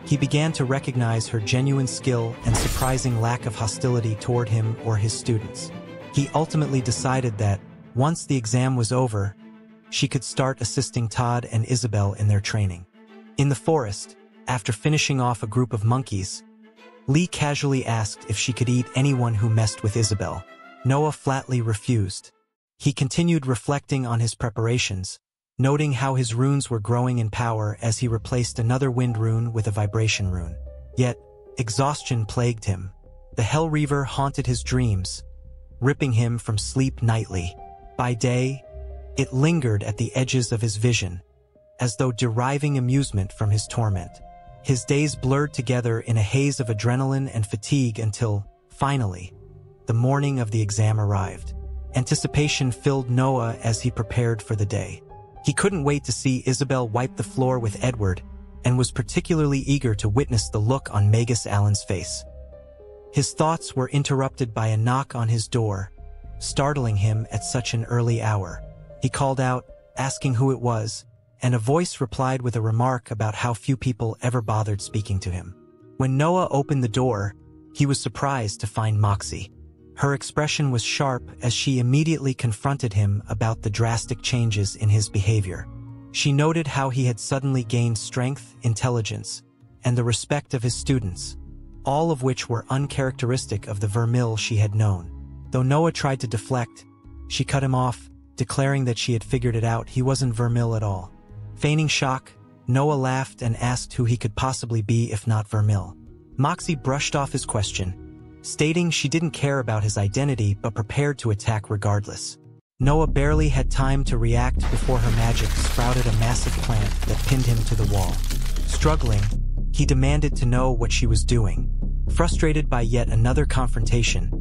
he began to recognize her genuine skill and surprising lack of hostility toward him or his students. He ultimately decided that, once the exam was over, she could start assisting Todd and Isabel in their training. In the forest, after finishing off a group of monkeys, Lee casually asked if she could eat anyone who messed with Isabel. Noah flatly refused. He continued reflecting on his preparations, noting how his runes were growing in power as he replaced another wind rune with a vibration rune. Yet, exhaustion plagued him. The Hell Reaver haunted his dreams, ripping him from sleep nightly. By day, it lingered at the edges of his vision, as though deriving amusement from his torment. His days blurred together in a haze of adrenaline and fatigue until, finally, the morning of the exam arrived. Anticipation filled Noah as he prepared for the day. He couldn't wait to see Isabel wipe the floor with Edward, and was particularly eager to witness the look on Magus Allen's face. His thoughts were interrupted by a knock on his door, startling him at such an early hour. He called out, asking who it was, and a voice replied with a remark about how few people ever bothered speaking to him. When Noah opened the door, he was surprised to find Moxie. Her expression was sharp as she immediately confronted him about the drastic changes in his behavior. She noted how he had suddenly gained strength, intelligence, and the respect of his students, all of which were uncharacteristic of the Vermil she had known. Though Noah tried to deflect, she cut him off, declaring that she had figured it out, he wasn't Vermil at all. Feigning shock, Noah laughed and asked who he could possibly be if not Vermil. Moxie brushed off his question, stating she didn't care about his identity but prepared to attack regardless. Noah barely had time to react before her magic sprouted a massive plant that pinned him to the wall. Struggling, he demanded to know what she was doing. Frustrated by yet another confrontation,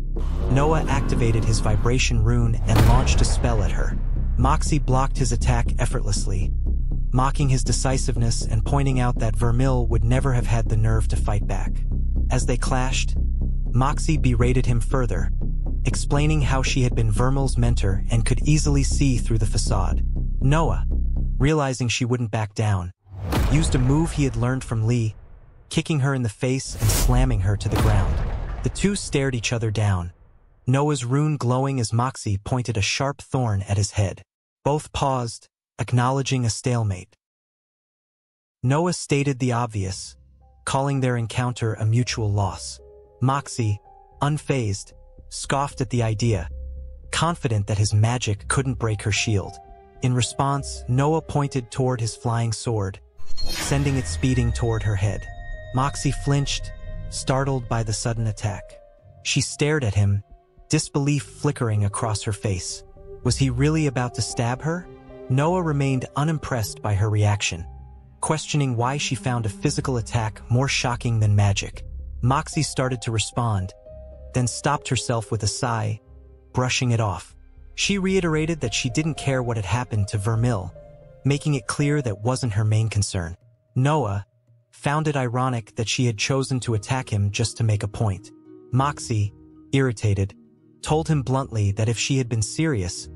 Noah activated his vibration rune and launched a spell at her. Moxie blocked his attack effortlessly, mocking his decisiveness and pointing out that Vermil would never have had the nerve to fight back. As they clashed, Moxie berated him further, explaining how she had been Vermil's mentor and could easily see through the facade. Noah, realizing she wouldn't back down, used a move he had learned from Lee, kicking her in the face and slamming her to the ground. The two stared each other down, Noah's rune glowing as Moxie pointed a sharp thorn at his head. Both paused, acknowledging a stalemate. Noah stated the obvious, calling their encounter a mutual loss. Moxie, unfazed, scoffed at the idea, confident that his magic couldn't break her shield. In response, Noah pointed toward his flying sword, sending it speeding toward her head. Moxie flinched, startled by the sudden attack. She stared at him, disbelief flickering across her face. Was he really about to stab her? Noah remained unimpressed by her reaction, questioning why she found a physical attack more shocking than magic. Moxie started to respond, then stopped herself with a sigh, brushing it off. She reiterated that she didn't care what had happened to Vermil, making it clear that wasn't her main concern. Noah found it ironic that she had chosen to attack him just to make a point. Moxie, irritated, told him bluntly that if she had been serious,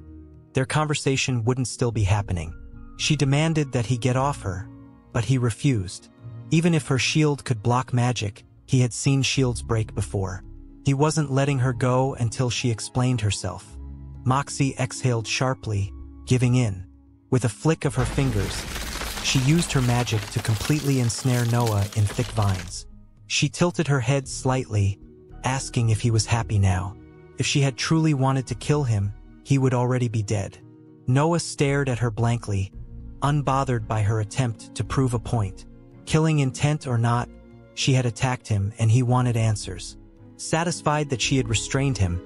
their conversation wouldn't still be happening. She demanded that he get off her, but he refused. Even if her shield could block magic, he had seen shields break before. He wasn't letting her go until she explained herself. Moxie exhaled sharply, giving in. With a flick of her fingers, she used her magic to completely ensnare Noah in thick vines. She tilted her head slightly, asking if he was happy now. If she had truly wanted to kill him, he would already be dead. Noah stared at her blankly, unbothered by her attempt to prove a point. Killing intent or not, she had attacked him and he wanted answers. Satisfied that she had restrained him,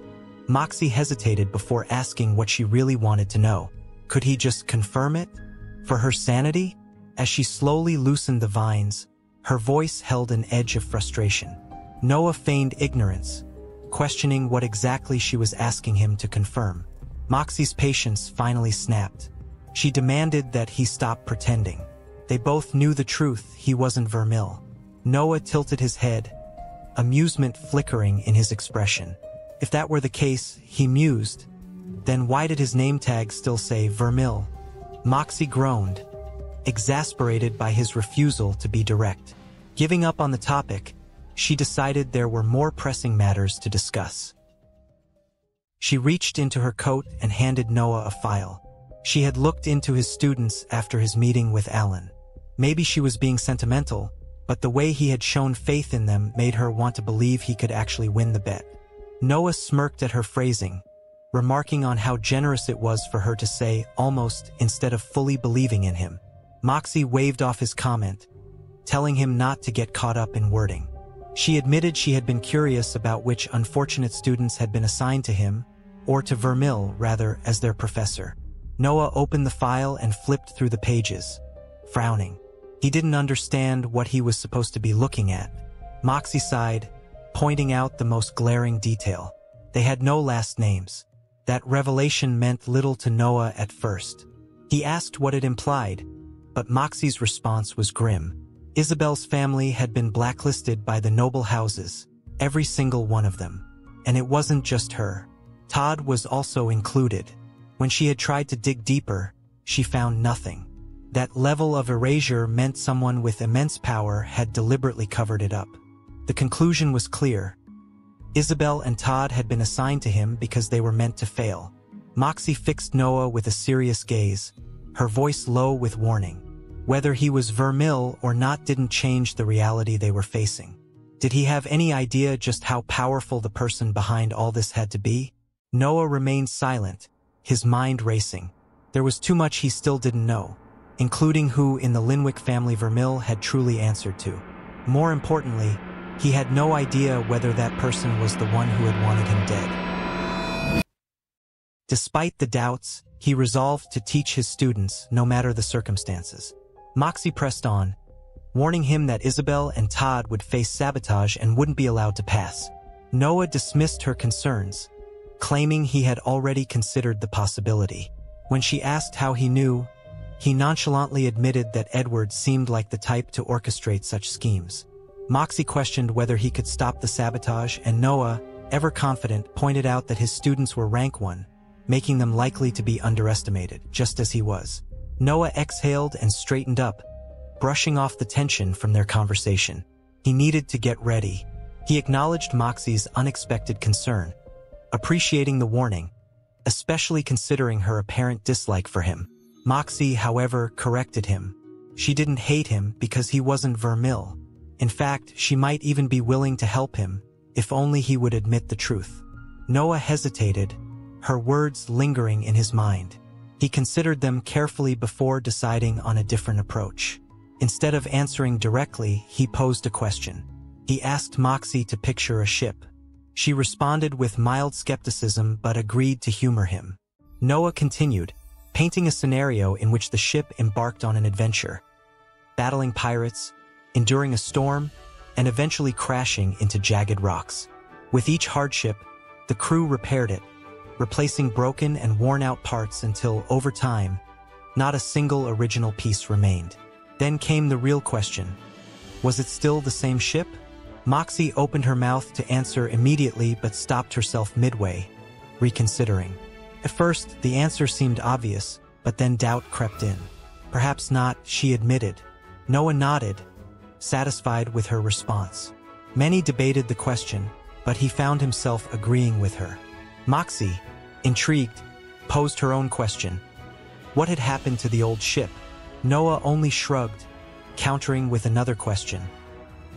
Moxie hesitated before asking what she really wanted to know. Could he just confirm it? For her sanity? As she slowly loosened the vines, her voice held an edge of frustration. Noah feigned ignorance, questioning what exactly she was asking him to confirm. Moxie's patience finally snapped. She demanded that he stop pretending. They both knew the truth, he wasn't Vermil. Noah tilted his head, amusement flickering in his expression. If that were the case, he mused, then why did his name tag still say Vermil? Moxie groaned, exasperated by his refusal to be direct. Giving up on the topic, she decided there were more pressing matters to discuss. She reached into her coat and handed Noah a file. She had looked into his students after his meeting with Alan. Maybe she was being sentimental, but the way he had shown faith in them made her want to believe he could actually win the bet. Noah smirked at her phrasing, remarking on how generous it was for her to say almost instead of fully believing in him. Moxie waved off his comment, telling him not to get caught up in wording. She admitted she had been curious about which unfortunate students had been assigned to him, or to Vermil, rather, as their professor. Noah opened the file and flipped through the pages, frowning. He didn't understand what he was supposed to be looking at. Moxie sighed, pointing out the most glaring detail. They had no last names. That revelation meant little to Noah at first. He asked what it implied, but Moxie's response was grim. Isabel's family had been blacklisted by the noble houses, every single one of them. And it wasn't just her. Todd was also included. When she had tried to dig deeper, she found nothing. That level of erasure meant someone with immense power had deliberately covered it up. The conclusion was clear. Isabel and Todd had been assigned to him because they were meant to fail. Moxie fixed Noah with a serious gaze, her voice low with warning. Whether he was Vermil or not didn't change the reality they were facing. Did he have any idea just how powerful the person behind all this had to be? Noah remained silent, his mind racing. There was too much he still didn't know, including who in the Linwick family Vermil had truly answered to. More importantly, he had no idea whether that person was the one who had wanted him dead. Despite the doubts, he resolved to teach his students, no matter the circumstances. Moxie pressed on, warning him that Isabel and Todd would face sabotage and wouldn't be allowed to pass. Noah dismissed her concerns, claiming he had already considered the possibility. When she asked how he knew, he nonchalantly admitted that Edward seemed like the type to orchestrate such schemes. Moxie questioned whether he could stop the sabotage, and Noah, ever confident, pointed out that his students were rank 1, making them likely to be underestimated, just as he was. Noah exhaled and straightened up, brushing off the tension from their conversation. He needed to get ready. He acknowledged Moxie's unexpected concern, appreciating the warning, especially considering her apparent dislike for him. Moxie, however, corrected him. She didn't hate him because he wasn't Vermil. In fact, she might even be willing to help him, if only he would admit the truth. Noah hesitated, her words lingering in his mind. He considered them carefully before deciding on a different approach. Instead of answering directly, he posed a question. He asked Moxie to picture a ship. She responded with mild skepticism but agreed to humor him. Noah continued, painting a scenario in which the ship embarked on an adventure, battling pirates, enduring a storm, and eventually crashing into jagged rocks. With each hardship, the crew repaired it, replacing broken and worn-out parts until, over time, not a single original piece remained. Then came the real question. Was it still the same ship? Moxie opened her mouth to answer immediately but stopped herself midway, reconsidering. At first, the answer seemed obvious, but then doubt crept in. Perhaps not, she admitted. Noah nodded, satisfied with her response. Many debated the question, but he found himself agreeing with her. Moxie, intrigued, posed her own question. What had happened to the old ship? Noah only shrugged, countering with another question.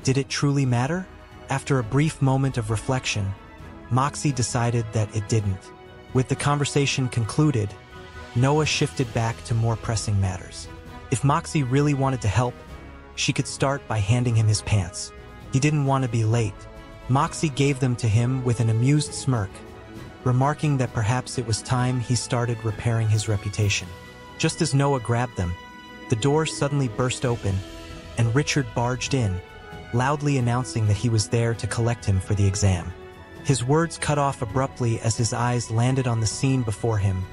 Did it truly matter? After a brief moment of reflection, Moxie decided that it didn't. With the conversation concluded, Noah shifted back to more pressing matters. If Moxie really wanted to help, she could start by handing him his pants. He didn't want to be late. Moxie gave them to him with an amused smirk, remarking that perhaps it was time he started repairing his reputation. Just as Noah grabbed them, the door suddenly burst open, and Richard barged in, loudly announcing that he was there to collect him for the exam. His words cut off abruptly as his eyes landed on the scene before him.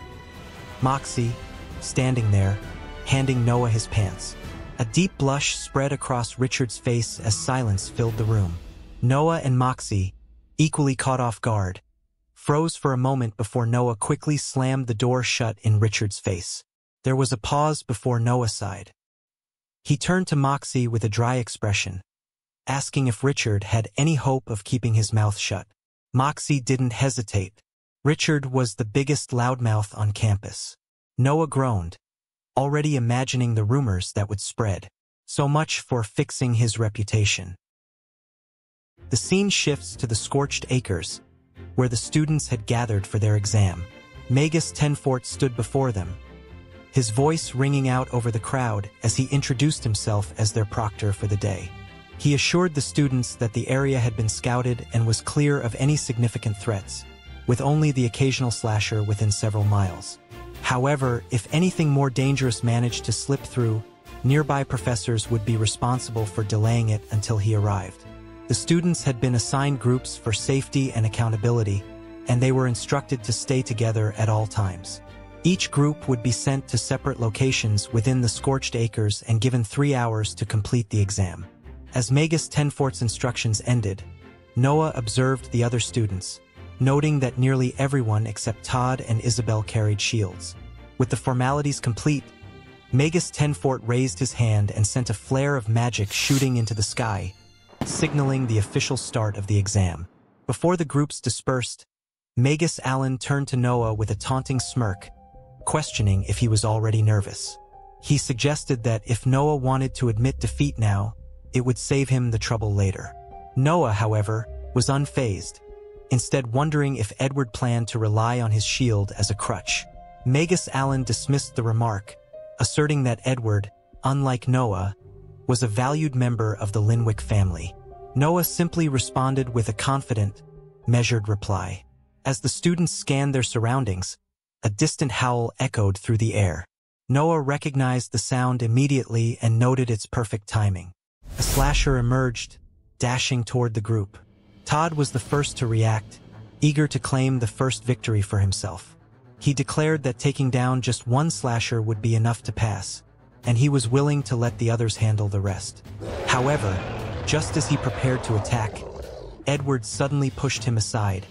Moxie, standing there, handing Noah his pants. A deep blush spread across Richard's face as silence filled the room. Noah and Moxie, equally caught off guard, froze for a moment before Noah quickly slammed the door shut in Richard's face. There was a pause before Noah sighed. He turned to Moxie with a dry expression, asking if Richard had any hope of keeping his mouth shut. Moxie didn't hesitate. Richard was the biggest loudmouth on campus. Noah groaned, already imagining the rumors that would spread. So much for fixing his reputation. The scene shifts to the scorched acres, where the students had gathered for their exam. Magus Tenfort stood before them, his voice ringing out over the crowd as he introduced himself as their proctor for the day. He assured the students that the area had been scouted and was clear of any significant threats, with only the occasional slasher within several miles. However, if anything more dangerous managed to slip through, nearby professors would be responsible for delaying it until he arrived. The students had been assigned groups for safety and accountability, and they were instructed to stay together at all times. Each group would be sent to separate locations within the Scorched Acres and given 3 hours to complete the exam. As Magus Tenfort's instructions ended, Noah observed the other students, noting that nearly everyone except Todd and Isabel carried shields. With the formalities complete, Magus Tenfort raised his hand and sent a flare of magic shooting into the sky, signaling the official start of the exam. Before the groups dispersed, Magus Allen turned to Noah with a taunting smirk, questioning if he was already nervous. He suggested that if Noah wanted to admit defeat now, it would save him the trouble later. Noah, however, was unfazed, instead wondering if Edward planned to rely on his shield as a crutch. Magus Allen dismissed the remark, asserting that Edward, unlike Noah, was a valued member of the Linwick family. Noah simply responded with a confident, measured reply. As the students scanned their surroundings, a distant howl echoed through the air. Noah recognized the sound immediately and noted its perfect timing. A slasher emerged, dashing toward the group. Todd was the first to react, eager to claim the first victory for himself. He declared that taking down just one slasher would be enough to pass, and he was willing to let the others handle the rest. However, just as he prepared to attack, Edward suddenly pushed him aside,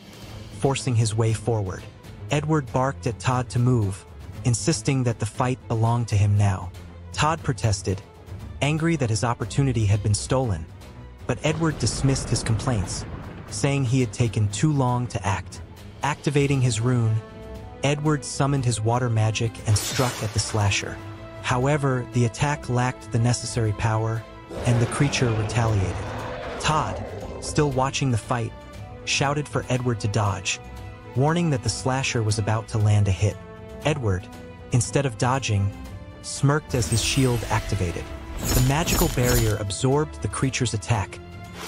forcing his way forward. Edward barked at Todd to move, insisting that the fight belonged to him now. Todd protested, angry that his opportunity had been stolen, but Edward dismissed his complaints, saying he had taken too long to act. Activating his rune, Edward summoned his water magic and struck at the slasher. However, the attack lacked the necessary power, and the creature retaliated. Todd, still watching the fight, shouted for Edward to dodge, warning that the slasher was about to land a hit. Edward, instead of dodging, smirked as his shield activated. The magical barrier absorbed the creature's attack,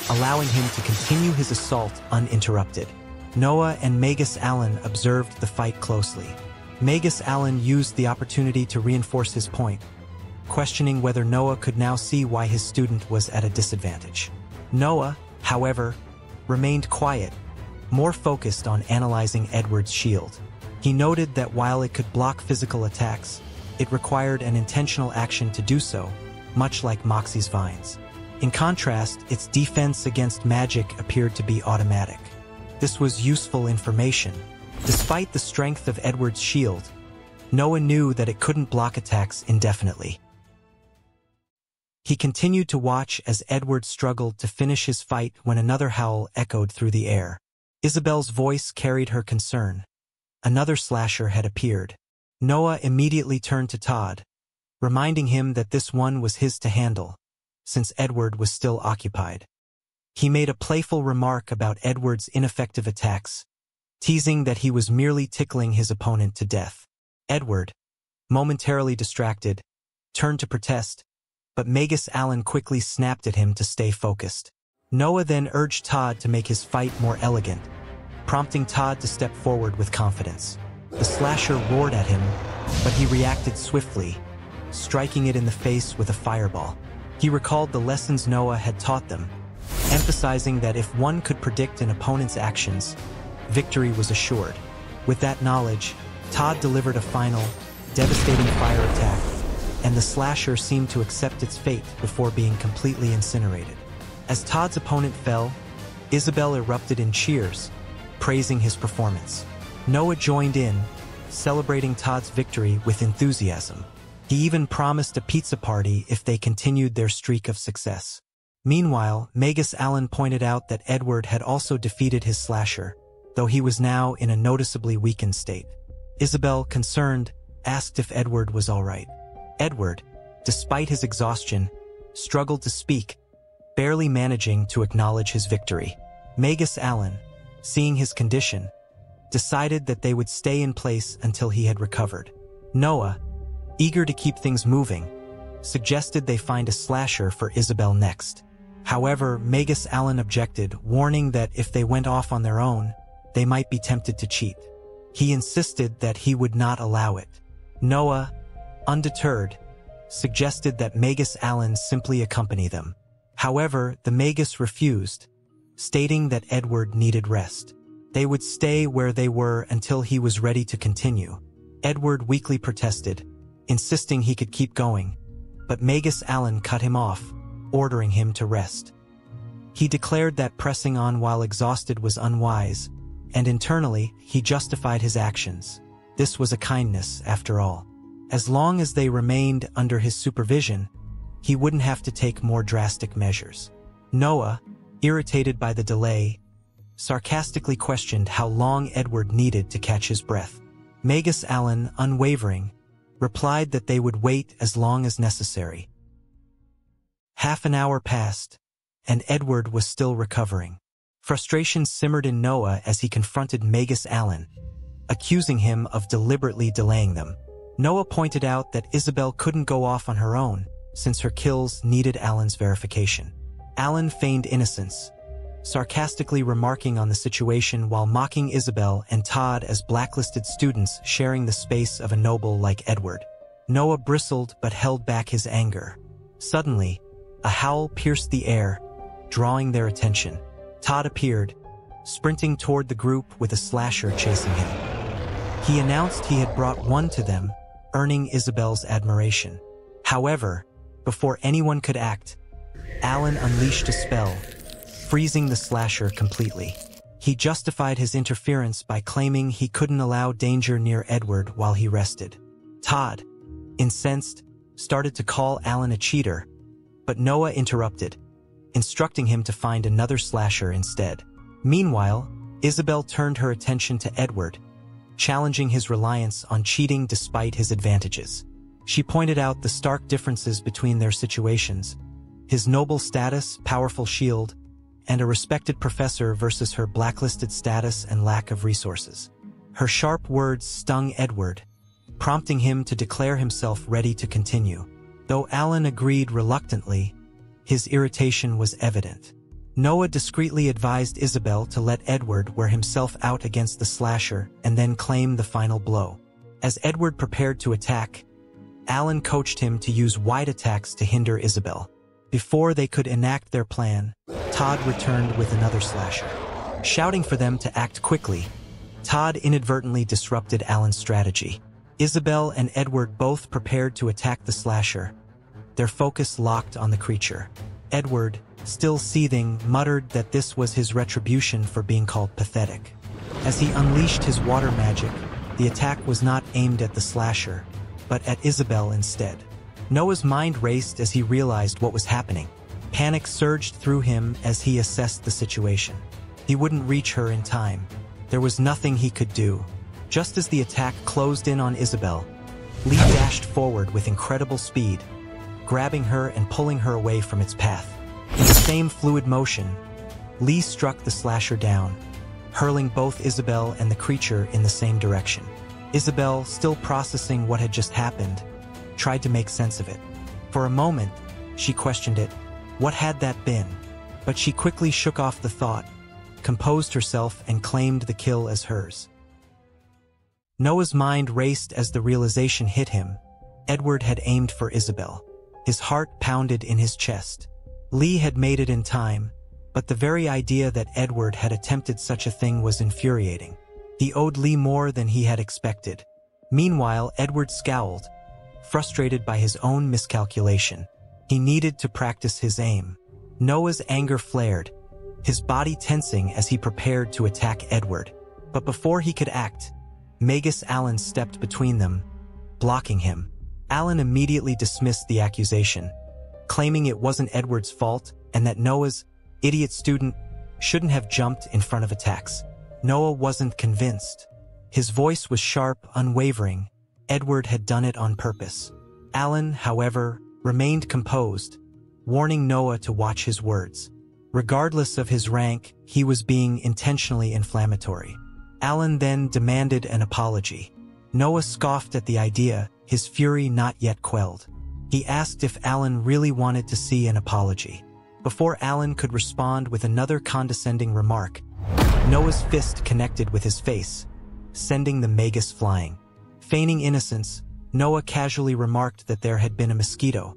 allowing him to continue his assault uninterrupted. Noah and Magus Allen observed the fight closely. Magus Allen used the opportunity to reinforce his point, questioning whether Noah could now see why his student was at a disadvantage. Noah, however, remained quiet, more focused on analyzing Edward's shield. He noted that while it could block physical attacks, it required an intentional action to do so, much like Moxie's vines. In contrast, its defense against magic appeared to be automatic. This was useful information. Despite the strength of Edward's shield, Noah knew that it couldn't block attacks indefinitely. He continued to watch as Edward struggled to finish his fight when another howl echoed through the air. Isabel's voice carried her concern. Another slasher had appeared. Noah immediately turned to Todd, reminding him that this one was his to handle, since Edward was still occupied. He made a playful remark about Edward's ineffective attacks, teasing that he was merely tickling his opponent to death. Edward, momentarily distracted, turned to protest, but Magus Allen quickly snapped at him to stay focused. Noah then urged Todd to make his fight more elegant, prompting Todd to step forward with confidence. The slasher roared at him, but he reacted swiftly, striking it in the face with a fireball. He recalled the lessons Noah had taught them, emphasizing that if one could predict an opponent's actions, victory was assured. With that knowledge, Todd delivered a final, devastating fire attack, and the slasher seemed to accept its fate before being completely incinerated. As Todd's opponent fell, Isabel erupted in cheers, praising his performance. Noah joined in, celebrating Todd's victory with enthusiasm. He even promised a pizza party if they continued their streak of success. Meanwhile, Magus Allen pointed out that Edward had also defeated his slasher, though he was now in a noticeably weakened state. Isabel, concerned, asked if Edward was all right. Edward, despite his exhaustion, struggled to speak, barely managing to acknowledge his victory. Magus Allen, seeing his condition, decided that they would stay in place until he had recovered. Noah, eager to keep things moving, suggested they find a slasher for Isabel next. However, Magus Allen objected, warning that if they went off on their own, they might be tempted to cheat. He insisted that he would not allow it. Noah, undeterred, suggested that Magus Allen simply accompany them. However, the Magus refused, stating that Edward needed rest. They would stay where they were until he was ready to continue. Edward weakly protested, insisting he could keep going, but Magus Allen cut him off, ordering him to rest. He declared that pressing on while exhausted was unwise, and internally, he justified his actions. This was a kindness, after all. As long as they remained under his supervision, he wouldn't have to take more drastic measures. Noah, irritated by the delay, sarcastically questioned how long Edward needed to catch his breath. Magus Allen, unwavering, replied that they would wait as long as necessary. Half an hour passed, and Edward was still recovering. Frustration simmered in Noah as he confronted Magus Allen, accusing him of deliberately delaying them. Noah pointed out that Isabel couldn't go off on her own, since her kills needed Allen's verification. Allen feigned innocence, sarcastically remarking on the situation while mocking Isabel and Todd as blacklisted students sharing the space of a noble like Edward. Noah bristled but held back his anger. Suddenly, a howl pierced the air, drawing their attention. Todd appeared, sprinting toward the group with a slasher chasing him. He announced he had brought one to them, earning Isabel's admiration. However, before anyone could act, Allen unleashed a spell, freezing the slasher completely. He justified his interference by claiming he couldn't allow danger near Edward while he rested. Todd, incensed, started to call Allen a cheater, but Noah interrupted, instructing him to find another slasher instead. Meanwhile, Isabel turned her attention to Edward, challenging his reliance on cheating despite his advantages. She pointed out the stark differences between their situations: his noble status, powerful shield, and a respected professor versus her blacklisted status and lack of resources. Her sharp words stung Edward, prompting him to declare himself ready to continue. Though Allen agreed reluctantly, his irritation was evident. Noah discreetly advised Isabel to let Edward wear himself out against the slasher and then claim the final blow. As Edward prepared to attack, Allen coached him to use wide attacks to hinder Isabel. Before they could enact their plan, Todd returned with another slasher. Shouting for them to act quickly, Todd inadvertently disrupted Allen's strategy. Isabel and Edward both prepared to attack the slasher, their focus locked on the creature. Edward, still seething, muttered that this was his retribution for being called pathetic. As he unleashed his water magic, the attack was not aimed at the slasher, but at Isabel instead. Noah's mind raced as he realized what was happening. Panic surged through him as he assessed the situation. He wouldn't reach her in time. There was nothing he could do. Just as the attack closed in on Isabel, Lee dashed forward with incredible speed, grabbing her and pulling her away from its path. In the same fluid motion, Lee struck the slasher down, hurling both Isabel and the creature in the same direction. Isabel, still processing what had just happened, tried to make sense of it. For a moment, she questioned it. What had that been? But she quickly shook off the thought, composed herself, and claimed the kill as hers. Noah's mind raced as the realization hit him. Edward had aimed for Isabel. His heart pounded in his chest. Lee had made it in time, but the very idea that Edward had attempted such a thing was infuriating. He owed Lee more than he had expected. Meanwhile, Edward scowled, frustrated by his own miscalculation. He needed to practice his aim. Noah's anger flared, his body tensing as he prepared to attack Edward. But before he could act, Magus Allen stepped between them, blocking him. Allen immediately dismissed the accusation, claiming it wasn't Edward's fault and that Noah's idiot student shouldn't have jumped in front of attacks. Noah wasn't convinced. His voice was sharp, unwavering. Edward had done it on purpose. Allen, however, remained composed, warning Noah to watch his words. Regardless of his rank, he was being intentionally inflammatory. Alan then demanded an apology. Noah scoffed at the idea, his fury not yet quelled. He asked if Alan really wanted to see an apology. Before Alan could respond with another condescending remark, Noah's fist connected with his face, sending the magus flying. Feigning innocence, Noah casually remarked that there had been a mosquito,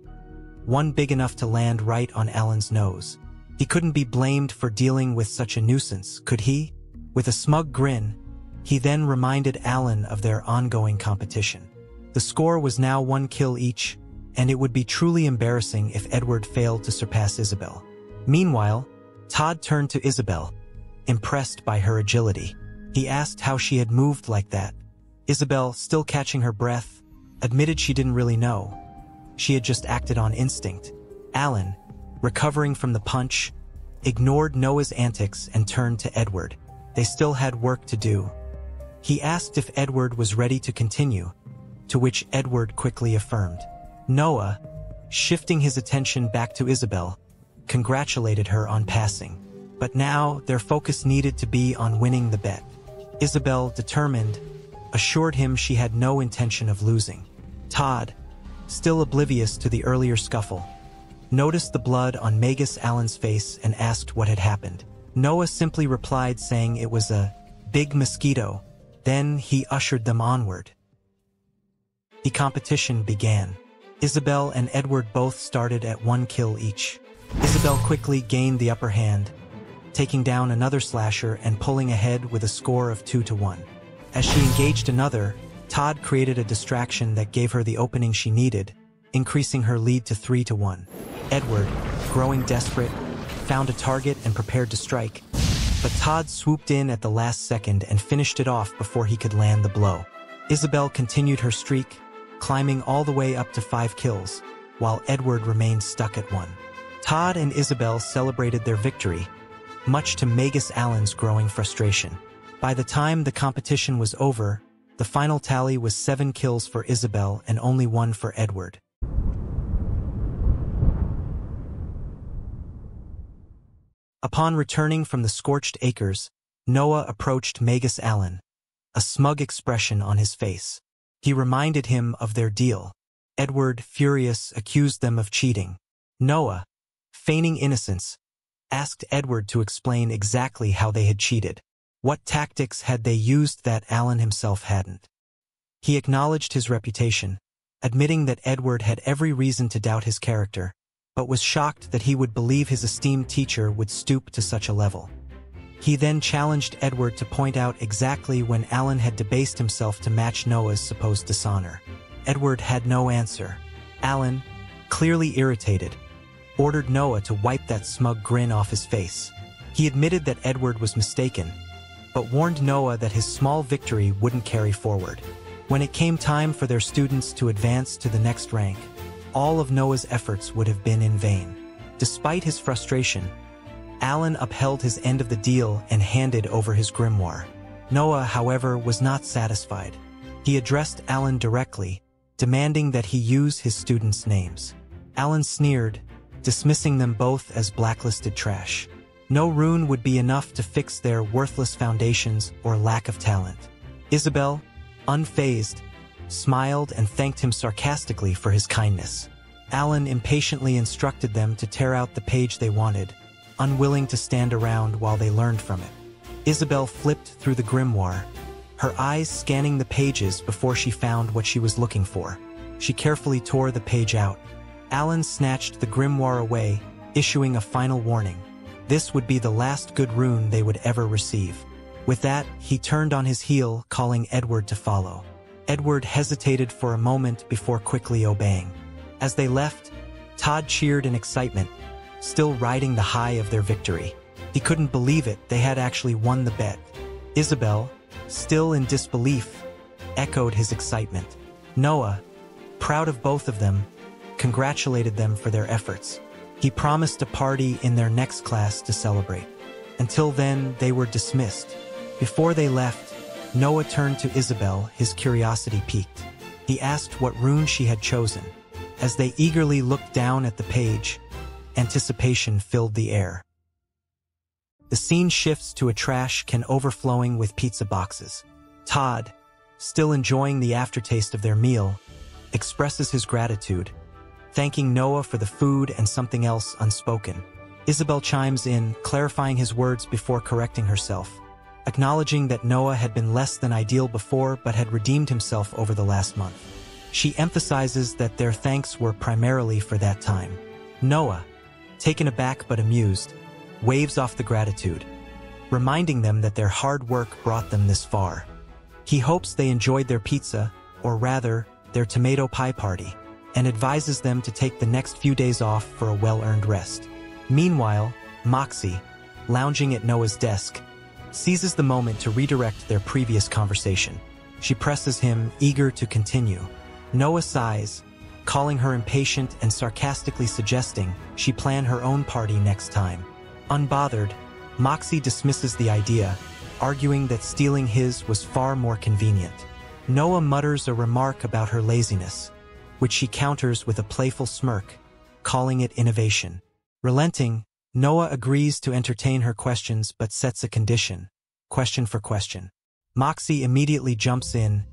one big enough to land right on Alan's nose. He couldn't be blamed for dealing with such a nuisance, could he? With a smug grin, he then reminded Alan of their ongoing competition. The score was now 1 kill each, and it would be truly embarrassing if Edward failed to surpass Isabel. Meanwhile, Todd turned to Isabel, impressed by her agility. He asked how she had moved like that. Isabel, still catching her breath, admitted she didn't really know. She had just acted on instinct. Alan, recovering from the punch, ignored Noah's antics and turned to Edward. They still had work to do. He asked if Edward was ready to continue, to which Edward quickly affirmed. Noah, shifting his attention back to Isabel, congratulated her on passing. But now their focus needed to be on winning the bet. Isabel, determined, assured him she had no intention of losing. Todd, still oblivious to the earlier scuffle, noticed the blood on Magus Allen's face and asked what had happened. Noah simply replied saying it was a big mosquito. Then he ushered them onward. The competition began. Isabel and Edward both started at 1 kill each. Isabel quickly gained the upper hand, taking down another slasher and pulling ahead with a score of 2-1. As she engaged another, Todd created a distraction that gave her the opening she needed, increasing her lead to 3-1. Edward, growing desperate, found a target and prepared to strike, but Todd swooped in at the last second and finished it off before he could land the blow. Isabel continued her streak, climbing all the way up to 5 kills, while Edward remained stuck at 1. Todd and Isabel celebrated their victory, much to Magus Allen's growing frustration. By the time the competition was over, the final tally was 7 kills for Isabel and only 1 for Edward. Upon returning from the scorched acres, Noah approached Magus Allen, a smug expression on his face. He reminded him of their deal. Edward, furious, accused them of cheating. Noah, feigning innocence, asked Edward to explain exactly how they had cheated. What tactics had they used that Allen himself hadn't? He acknowledged his reputation, admitting that Edward had every reason to doubt his character, but was shocked that he would believe his esteemed teacher would stoop to such a level. He then challenged Edward to point out exactly when Allen had debased himself to match Noah's supposed dishonor. Edward had no answer. Allen, clearly irritated, ordered Noah to wipe that smug grin off his face. He admitted that Edward was mistaken, but warned Noah that his small victory wouldn't carry forward. When it came time for their students to advance to the next rank, all of Noah's efforts would have been in vain. Despite his frustration, Allen upheld his end of the deal and handed over his grimoire. Noah, however, was not satisfied. He addressed Allen directly, demanding that he use his students' names. Allen sneered, dismissing them both as blacklisted trash. No rune would be enough to fix their worthless foundations or lack of talent. Isabel, unfazed, smiled and thanked him sarcastically for his kindness. Allen impatiently instructed them to tear out the page they wanted, unwilling to stand around while they learned from it. Isabel flipped through the grimoire, her eyes scanning the pages before she found what she was looking for. She carefully tore the page out. Allen snatched the grimoire away, issuing a final warning. This would be the last good rune they would ever receive. With that, he turned on his heel, calling Edward to follow. Edward hesitated for a moment before quickly obeying. As they left, Todd cheered in excitement, still riding the high of their victory. He couldn't believe it, they had actually won the bet. Isabel, still in disbelief, echoed his excitement. Noah, proud of both of them, congratulated them for their efforts. He promised a party in their next class to celebrate. Until then, they were dismissed. Before they left, Noah turned to Isabel, his curiosity piqued. He asked what rune she had chosen. As they eagerly looked down at the page, anticipation filled the air. The scene shifts to a trash can overflowing with pizza boxes. Todd, still enjoying the aftertaste of their meal, expresses his gratitude, thanking Noah for the food and something else unspoken. Isabel chimes in, clarifying his words before correcting herself, acknowledging that Noah had been less than ideal before but had redeemed himself over the last month. She emphasizes that their thanks were primarily for that time. Noah, taken aback but amused, waves off the gratitude, reminding them that their hard work brought them this far. He hopes they enjoyed their pizza, or rather, their tomato pie party, and advises them to take the next few days off for a well-earned rest. Meanwhile, Moxie, lounging at Noah's desk, seizes the moment to redirect their previous conversation. She presses him, eager to continue. Noah sighs, calling her impatient and sarcastically suggesting she plan her own party next time. Unbothered, Moxie dismisses the idea, arguing that stealing his was far more convenient. Noah mutters a remark about her laziness, which she counters with a playful smirk, calling it innovation. Relenting, Noah agrees to entertain her questions but sets a condition, question for question. Moxie immediately jumps in,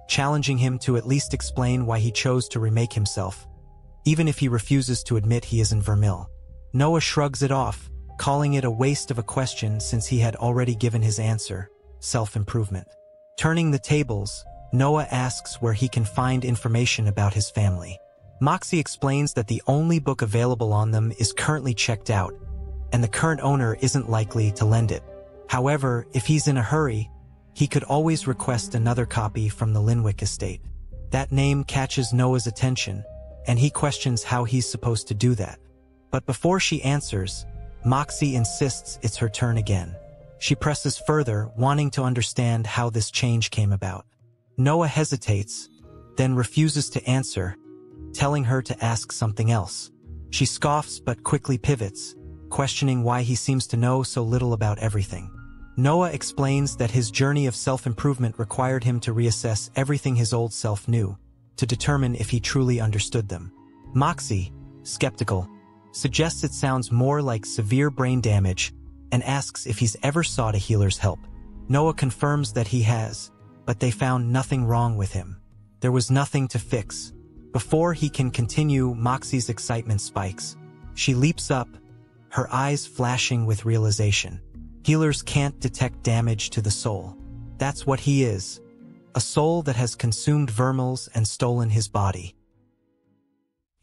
challenging him to at least explain why he chose to remake himself, even if he refuses to admit he isn't Vermil. Noah shrugs it off, calling it a waste of a question since he had already given his answer, self-improvement. Turning the tables, Noah asks where he can find information about his family. Moxie explains that the only book available on them is currently checked out, and the current owner isn't likely to lend it. However, if he's in a hurry, he could always request another copy from the Linwick estate. That name catches Noah's attention, and he questions how he's supposed to do that. But before she answers, Moxie insists it's her turn again. She presses further, wanting to understand how this change came about. Noah hesitates, then refuses to answer, telling her to ask something else. She scoffs but quickly pivots, questioning why he seems to know so little about everything. Noah explains that his journey of self-improvement required him to reassess everything his old self knew, to determine if he truly understood them. Moxie, skeptical, suggests it sounds more like severe brain damage and asks if he's ever sought a healer's help. Noah confirms that he has, but they found nothing wrong with him. There was nothing to fix. Before he can continue, Moxie's excitement spikes. She leaps up, her eyes flashing with realization. Healers can't detect damage to the soul. That's what he is. A soul that has consumed Vermil's and stolen his body.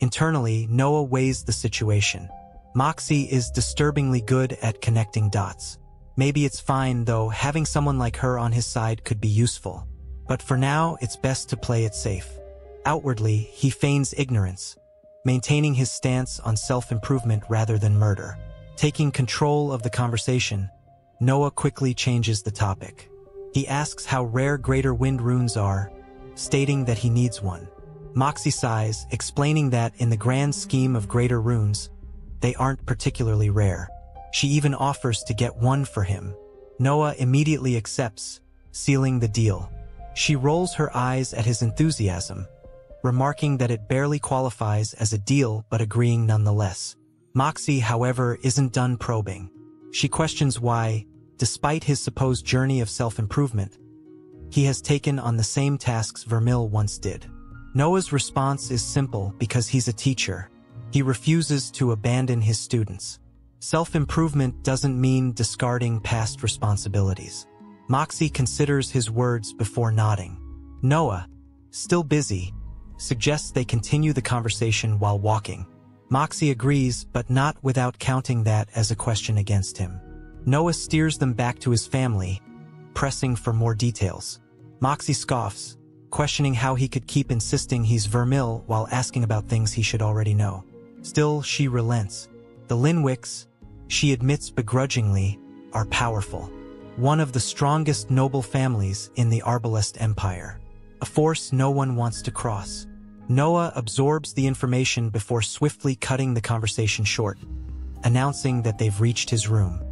Internally, Noah weighs the situation. Moxie is disturbingly good at connecting dots. Maybe it's fine, though having someone like her on his side could be useful. But for now, it's best to play it safe. Outwardly, he feigns ignorance, maintaining his stance on self-improvement rather than murder. Taking control of the conversation, Noah quickly changes the topic. He asks how rare Greater Wind runes are, stating that he needs one. Moxie sighs, explaining that in the grand scheme of Greater Runes, they aren't particularly rare. She even offers to get one for him. Noah immediately accepts, sealing the deal. She rolls her eyes at his enthusiasm, remarking that it barely qualifies as a deal but agreeing nonetheless. Moxie, however, isn't done probing. She questions why, despite his supposed journey of self-improvement, he has taken on the same tasks Vermil once did. Noah's response is simple because he's a teacher. He refuses to abandon his students. Self-improvement doesn't mean discarding past responsibilities. Moxie considers his words before nodding. Noah, still busy, suggests they continue the conversation while walking. Moxie agrees, but not without counting that as a question against him. Noah steers them back to his family, pressing for more details. Moxie scoffs, questioning how he could keep insisting he's Vermil while asking about things he should already know. Still, she relents. The Linwicks, she admits begrudgingly, are powerful. One of the strongest noble families in the Arbalest Empire. A force no one wants to cross. Noah absorbs the information before swiftly cutting the conversation short, announcing that they've reached his room.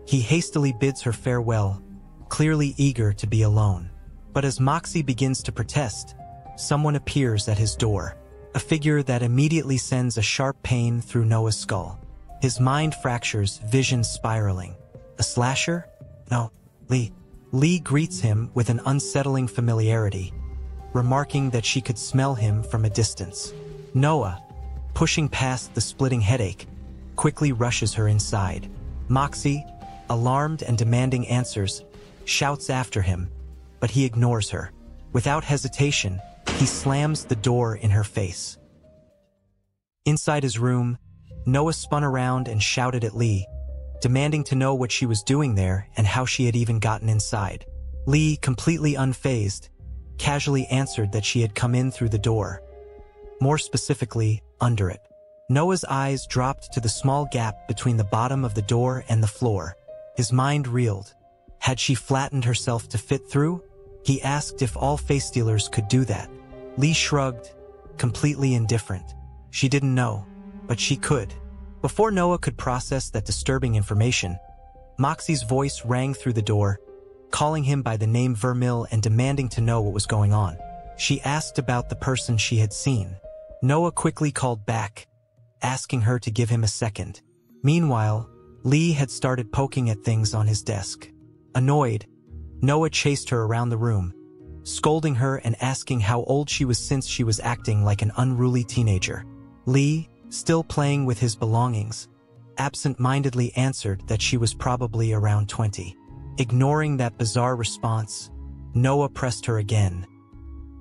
He hastily bids her farewell, clearly eager to be alone. But as Moxie begins to protest, someone appears at his door, a figure that immediately sends a sharp pain through Noah's skull. His mind fractures, vision spiraling. A A slasher? No, Lee. Lee greets him with an unsettling familiarity, remarking that she could smell him from a distance. Noah, pushing past the splitting headache, quickly rushes her inside. Moxie, alarmed and demanding answers, shouts after him, but he ignores her. Without hesitation, he slams the door in her face. Inside his room, Noah spun around and shouted at Lee, demanding to know what she was doing there and how she had even gotten inside. Lee, completely unfazed, casually answered that she had come in through the door. More specifically, under it. Noah's eyes dropped to the small gap between the bottom of the door and the floor. His mind reeled. Had she flattened herself to fit through? He asked if all face stealers could do that. Lee shrugged, completely indifferent. She didn't know, but she could. Before Noah could process that disturbing information, Moxie's voice rang through the door, calling him by the name Vermil and demanding to know what was going on. She asked about the person she had seen. Noah quickly called back, asking her to give him a second. Meanwhile, Lee had started poking at things on his desk. Annoyed, Noah chased her around the room, scolding her and asking how old she was since she was acting like an unruly teenager. Lee, still playing with his belongings, absent-mindedly answered that she was probably around 20. Ignoring that bizarre response, Noah pressed her again.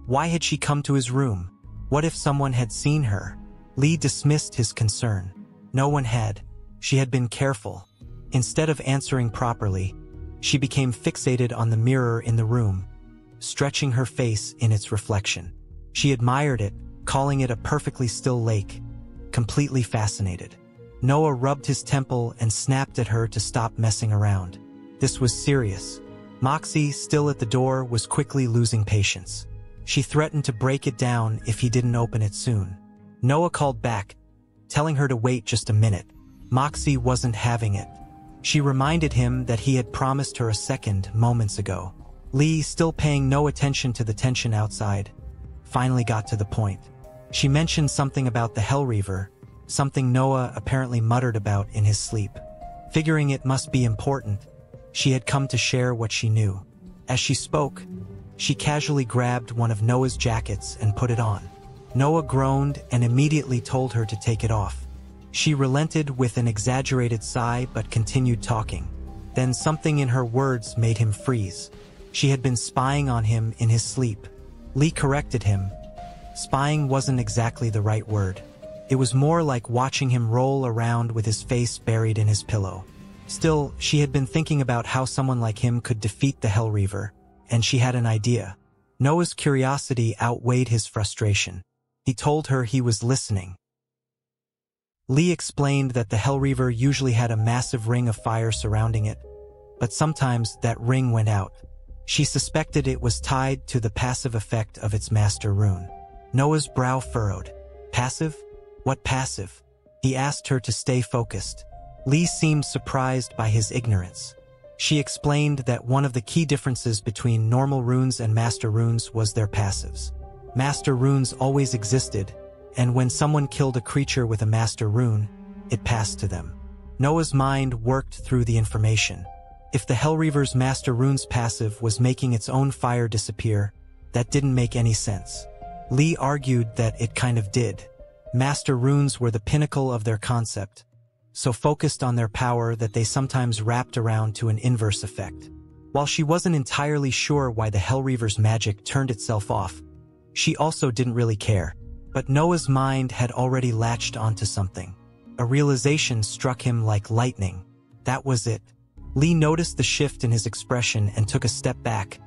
Why had she come to his room? What if someone had seen her? Lee dismissed his concern. No one had. She had been careful. Instead of answering properly, she became fixated on the mirror in the room, stretching her face in its reflection. She admired it, calling it a perfectly still lake, completely fascinated. Noah rubbed his temple and snapped at her to stop messing around. This was serious. Moxie, still at the door, was quickly losing patience. She threatened to break it down if he didn't open it soon. Noah called back, telling her to wait just a minute. Moxie wasn't having it. She reminded him that he had promised her a second moments ago. Lee, still paying no attention to the tension outside, finally got to the point. She mentioned something about the Hellreaver, something Noah apparently muttered about in his sleep. Figuring it must be important, she had come to share what she knew. As she spoke, she casually grabbed one of Noah's jackets and put it on. Noah groaned and immediately told her to take it off. She relented with an exaggerated sigh but continued talking. Then something in her words made him freeze. She had been spying on him in his sleep. Lee corrected him. Spying wasn't exactly the right word. It was more like watching him roll around with his face buried in his pillow. Still, she had been thinking about how someone like him could defeat the Hellreaver, and she had an idea. Noah's curiosity outweighed his frustration. He told her he was listening. Lee explained that the Hellreaver usually had a massive ring of fire surrounding it, but sometimes that ring went out. She suspected it was tied to the passive effect of its master rune. Noah's brow furrowed. Passive? What passive? He asked her to stay focused. Lee seemed surprised by his ignorance. She explained that one of the key differences between normal runes and master runes was their passives. Master runes always existed, and when someone killed a creature with a master rune, it passed to them. Noah's mind worked through the information. If the Hellreaver's master rune's passive was making its own fire disappear, that didn't make any sense. Lee argued that it kind of did. Master runes were the pinnacle of their concept, so focused on their power that they sometimes wrapped around to an inverse effect. While she wasn't entirely sure why the Hellreaver's magic turned itself off, she also didn't really care. But Noah's mind had already latched onto something. A realization struck him like lightning. That was it. Lee noticed the shift in his expression and took a step back,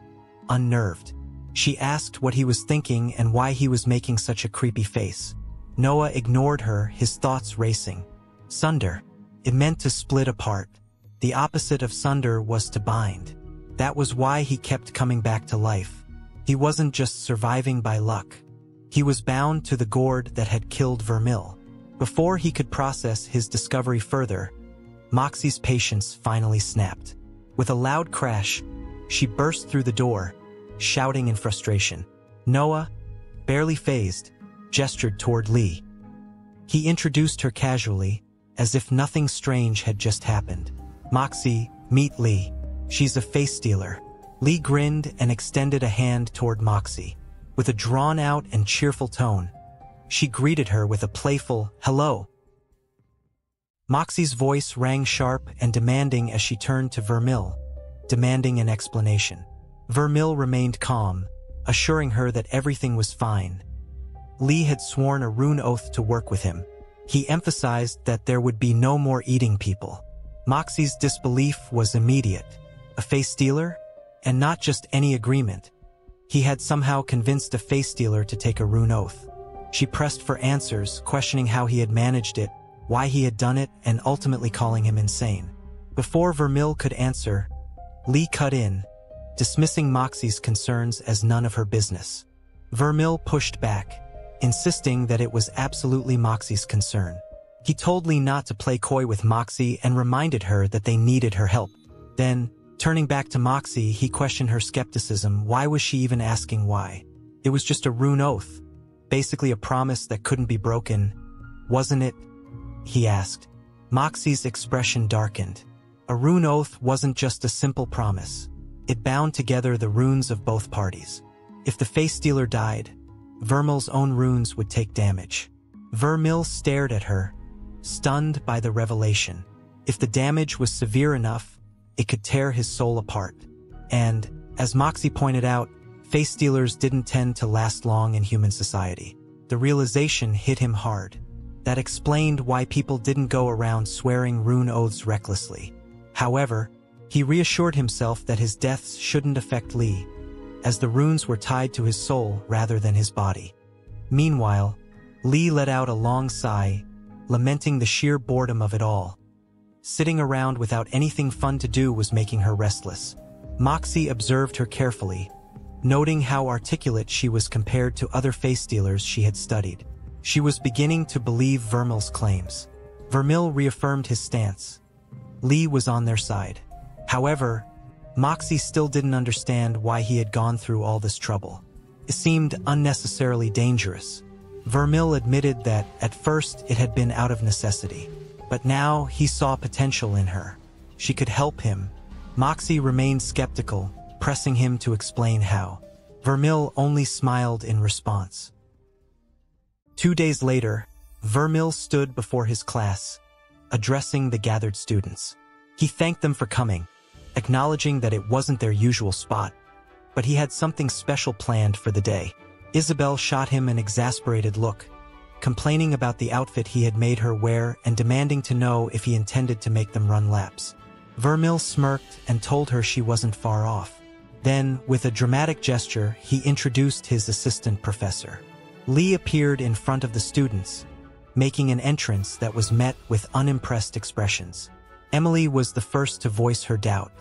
unnerved. She asked what he was thinking and why he was making such a creepy face. Noah ignored her, his thoughts racing. Sunder. It meant to split apart. The opposite of sunder was to bind. That was why he kept coming back to life. He wasn't just surviving by luck. He was bound to the gourd that had killed Vermil. Before he could process his discovery further, Moxie's patience finally snapped. With a loud crash, she burst through the door, shouting in frustration. Noah, barely fazed, gestured toward Lee. He introduced her casually, as if nothing strange had just happened. Moxie, Meet Lee. She's a face stealer. Lee grinned and extended a hand toward Moxie. With a drawn-out and cheerful tone, she greeted her with a playful, "Hello." Moxie's voice rang sharp and demanding as she turned to Vermil, demanding an explanation. Vermil remained calm, assuring her that everything was fine. Lee had sworn a rune oath to work with him. He emphasized that there would be no more eating people. Moxie's disbelief was immediate. A face stealer? And not just any agreement. He had somehow convinced a face stealer to take a rune oath. She pressed for answers, questioning how he had managed it, why he had done it, and ultimately calling him insane. Before Vermil could answer, Lee cut in, dismissing Moxie's concerns as none of her business. Vermil pushed back, insisting that it was absolutely Moxie's concern. He told Lee not to play coy with Moxie and reminded her that they needed her help. Then, turning back to Moxie, he questioned her skepticism. Why was she even asking why? It was just a rune oath, basically a promise that couldn't be broken, wasn't it? He asked. Moxie's expression darkened. A rune oath wasn't just a simple promise. It bound together the runes of both parties. If the face stealer died, Vermil's own runes would take damage. Vermil stared at her, stunned by the revelation. If the damage was severe enough, it could tear his soul apart. And, as Moxie pointed out, face stealers didn't tend to last long in human society. The realization hit him hard. That explained why people didn't go around swearing rune oaths recklessly. However, he reassured himself that his deaths shouldn't affect Lee, as the runes were tied to his soul rather than his body. Meanwhile, Lee let out a long sigh, lamenting the sheer boredom of it all. Sitting around without anything fun to do was making her restless. Moxie observed her carefully, noting how articulate she was compared to other face stealers she had studied. She was beginning to believe Vermil's claims. Vermil reaffirmed his stance. Lee was on their side. However, Moxie still didn't understand why he had gone through all this trouble. It seemed unnecessarily dangerous. Vermil admitted that, at first, it had been out of necessity. But now, he saw potential in her. She could help him. Moxie remained skeptical, pressing him to explain how. Vermil only smiled in response. 2 days later, Vermil stood before his class, addressing the gathered students. He thanked them for coming, acknowledging that it wasn't their usual spot, but he had something special planned for the day. Isabel shot him an exasperated look, complaining about the outfit he had made her wear and demanding to know if he intended to make them run laps. Vermil smirked and told her she wasn't far off. Then, with a dramatic gesture, he introduced his assistant professor. Lee appeared in front of the students, making an entrance that was met with unimpressed expressions. Emily was the first to voice her doubt.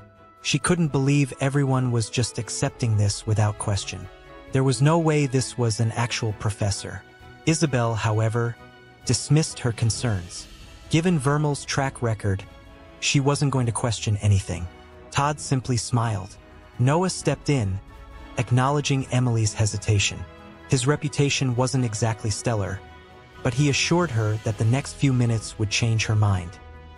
She couldn't believe everyone was just accepting this without question. There was no way this was an actual professor. Isabel, however, dismissed her concerns. Given Vermil's track record, she wasn't going to question anything. Todd simply smiled. Noah stepped in, acknowledging Emily's hesitation. His reputation wasn't exactly stellar, but he assured her that the next few minutes would change her mind.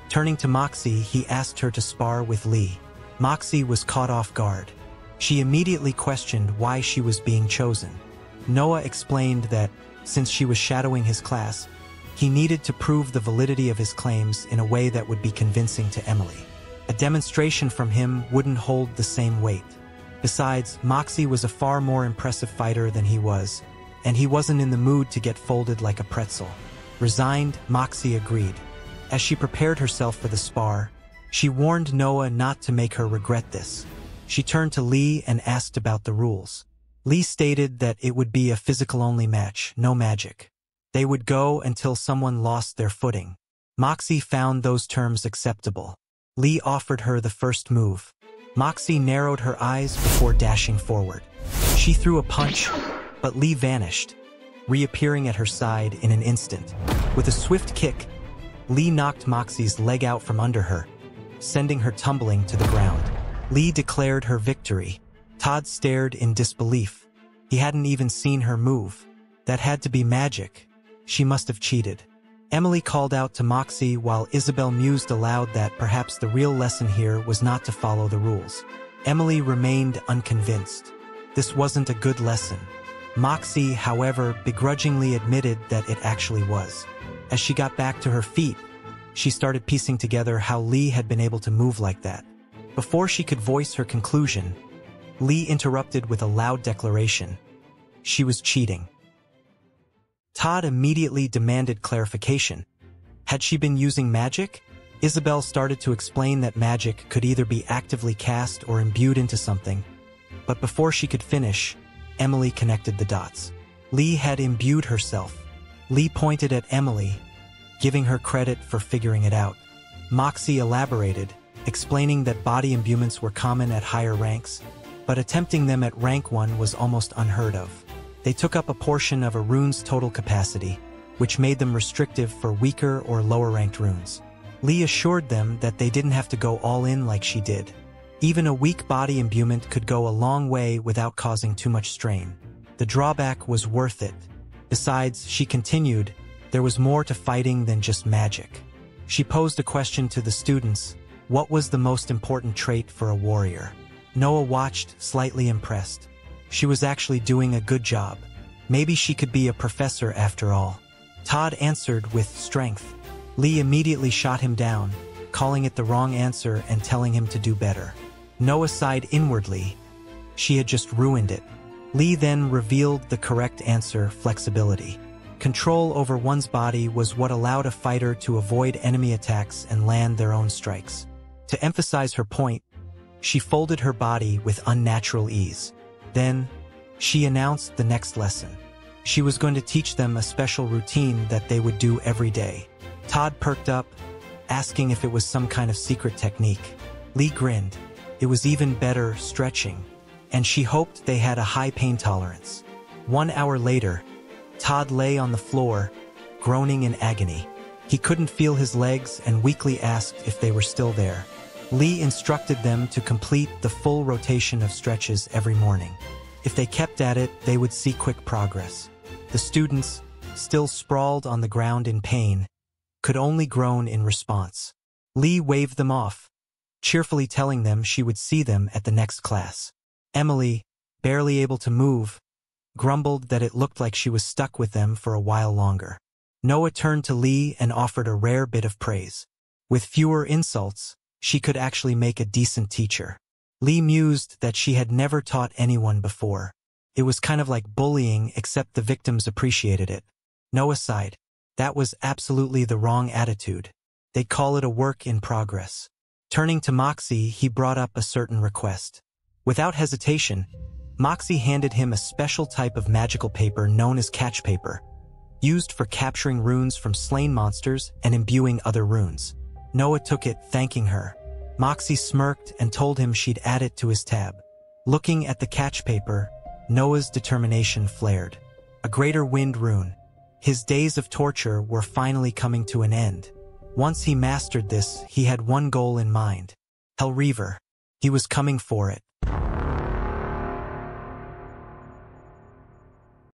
Turning to Moxie, he asked her to spar with Lee. Moxie was caught off guard. She immediately questioned why she was being chosen. Noah explained that, since she was shadowing his class, he needed to prove the validity of his claims in a way that would be convincing to Emily. A demonstration from him wouldn't hold the same weight. Besides, Moxie was a far more impressive fighter than he was, and he wasn't in the mood to get folded like a pretzel. Resigned, Moxie agreed. As she prepared herself for the spar, she warned Noah not to make her regret this. She turned to Lee and asked about the rules. Lee stated that it would be a physical-only match, no magic. They would go until someone lost their footing. Moxie found those terms acceptable. Lee offered her the first move. Moxie narrowed her eyes before dashing forward. She threw a punch, but Lee vanished, reappearing at her side in an instant. With a swift kick, Lee knocked Moxie's leg out from under her, sending her tumbling to the ground. Lee declared her victory. Todd stared in disbelief. He hadn't even seen her move. That had to be magic. She must have cheated. Emily called out to Moxie while Isabel mused aloud that perhaps the real lesson here was not to follow the rules. Emily remained unconvinced. This wasn't a good lesson. Moxie, however, begrudgingly admitted that it actually was. As she got back to her feet, she started piecing together how Lee had been able to move like that. Before she could voice her conclusion, Lee interrupted with a loud declaration. She was cheating. Todd immediately demanded clarification. Had she been using magic? Isabel started to explain that magic could either be actively cast or imbued into something, but before she could finish, Emily connected the dots. Lee had imbued herself. Lee pointed at Emily, giving her credit for figuring it out. Moxie elaborated, explaining that body imbuements were common at higher ranks, but attempting them at rank 1 was almost unheard of. They took up a portion of a rune's total capacity, which made them restrictive for weaker or lower-ranked runes. Lee assured them that they didn't have to go all in like she did. Even a weak body imbuement could go a long way without causing too much strain. The drawback was worth it. Besides, she continued, there was more to fighting than just magic. She posed a question to the students: what was the most important trait for a warrior? Noah watched, slightly impressed. She was actually doing a good job. Maybe she could be a professor after all. Todd answered with strength. Lee immediately shot him down, calling it the wrong answer and telling him to do better. Noah sighed inwardly. She had just ruined it. Lee then revealed the correct answer: flexibility. Control over one's body was what allowed a fighter to avoid enemy attacks and land their own strikes. To emphasize her point, she folded her body with unnatural ease. Then, she announced the next lesson. She was going to teach them a special routine that they would do every day. Todd perked up, asking if it was some kind of secret technique. Lee grinned. It was even better, stretching, and she hoped they had a high pain tolerance. 1 hour later, Todd lay on the floor, groaning in agony. He couldn't feel his legs and weakly asked if they were still there. Lee instructed them to complete the full rotation of stretches every morning. If they kept at it, they would see quick progress. The students, still sprawled on the ground in pain, could only groan in response. Lee waved them off, cheerfully telling them she would see them at the next class. Emily, barely able to move, grumbled that it looked like she was stuck with them for a while longer. Noah turned to Lee and offered a rare bit of praise. With fewer insults, she could actually make a decent teacher. Lee mused that she had never taught anyone before. It was kind of like bullying, except the victims appreciated it. Noah sighed. That was absolutely the wrong attitude. They'd call it a work in progress. Turning to Moxie, he brought up a certain request. Without hesitation, Moxie handed him a special type of magical paper known as catch paper, used for capturing runes from slain monsters and imbuing other runes. Noah took it, thanking her. Moxie smirked and told him she'd add it to his tab. Looking at the catch paper, Noah's determination flared. A greater wind rune. His days of torture were finally coming to an end. Once he mastered this, he had one goal in mind. Hellreaver. He was coming for it.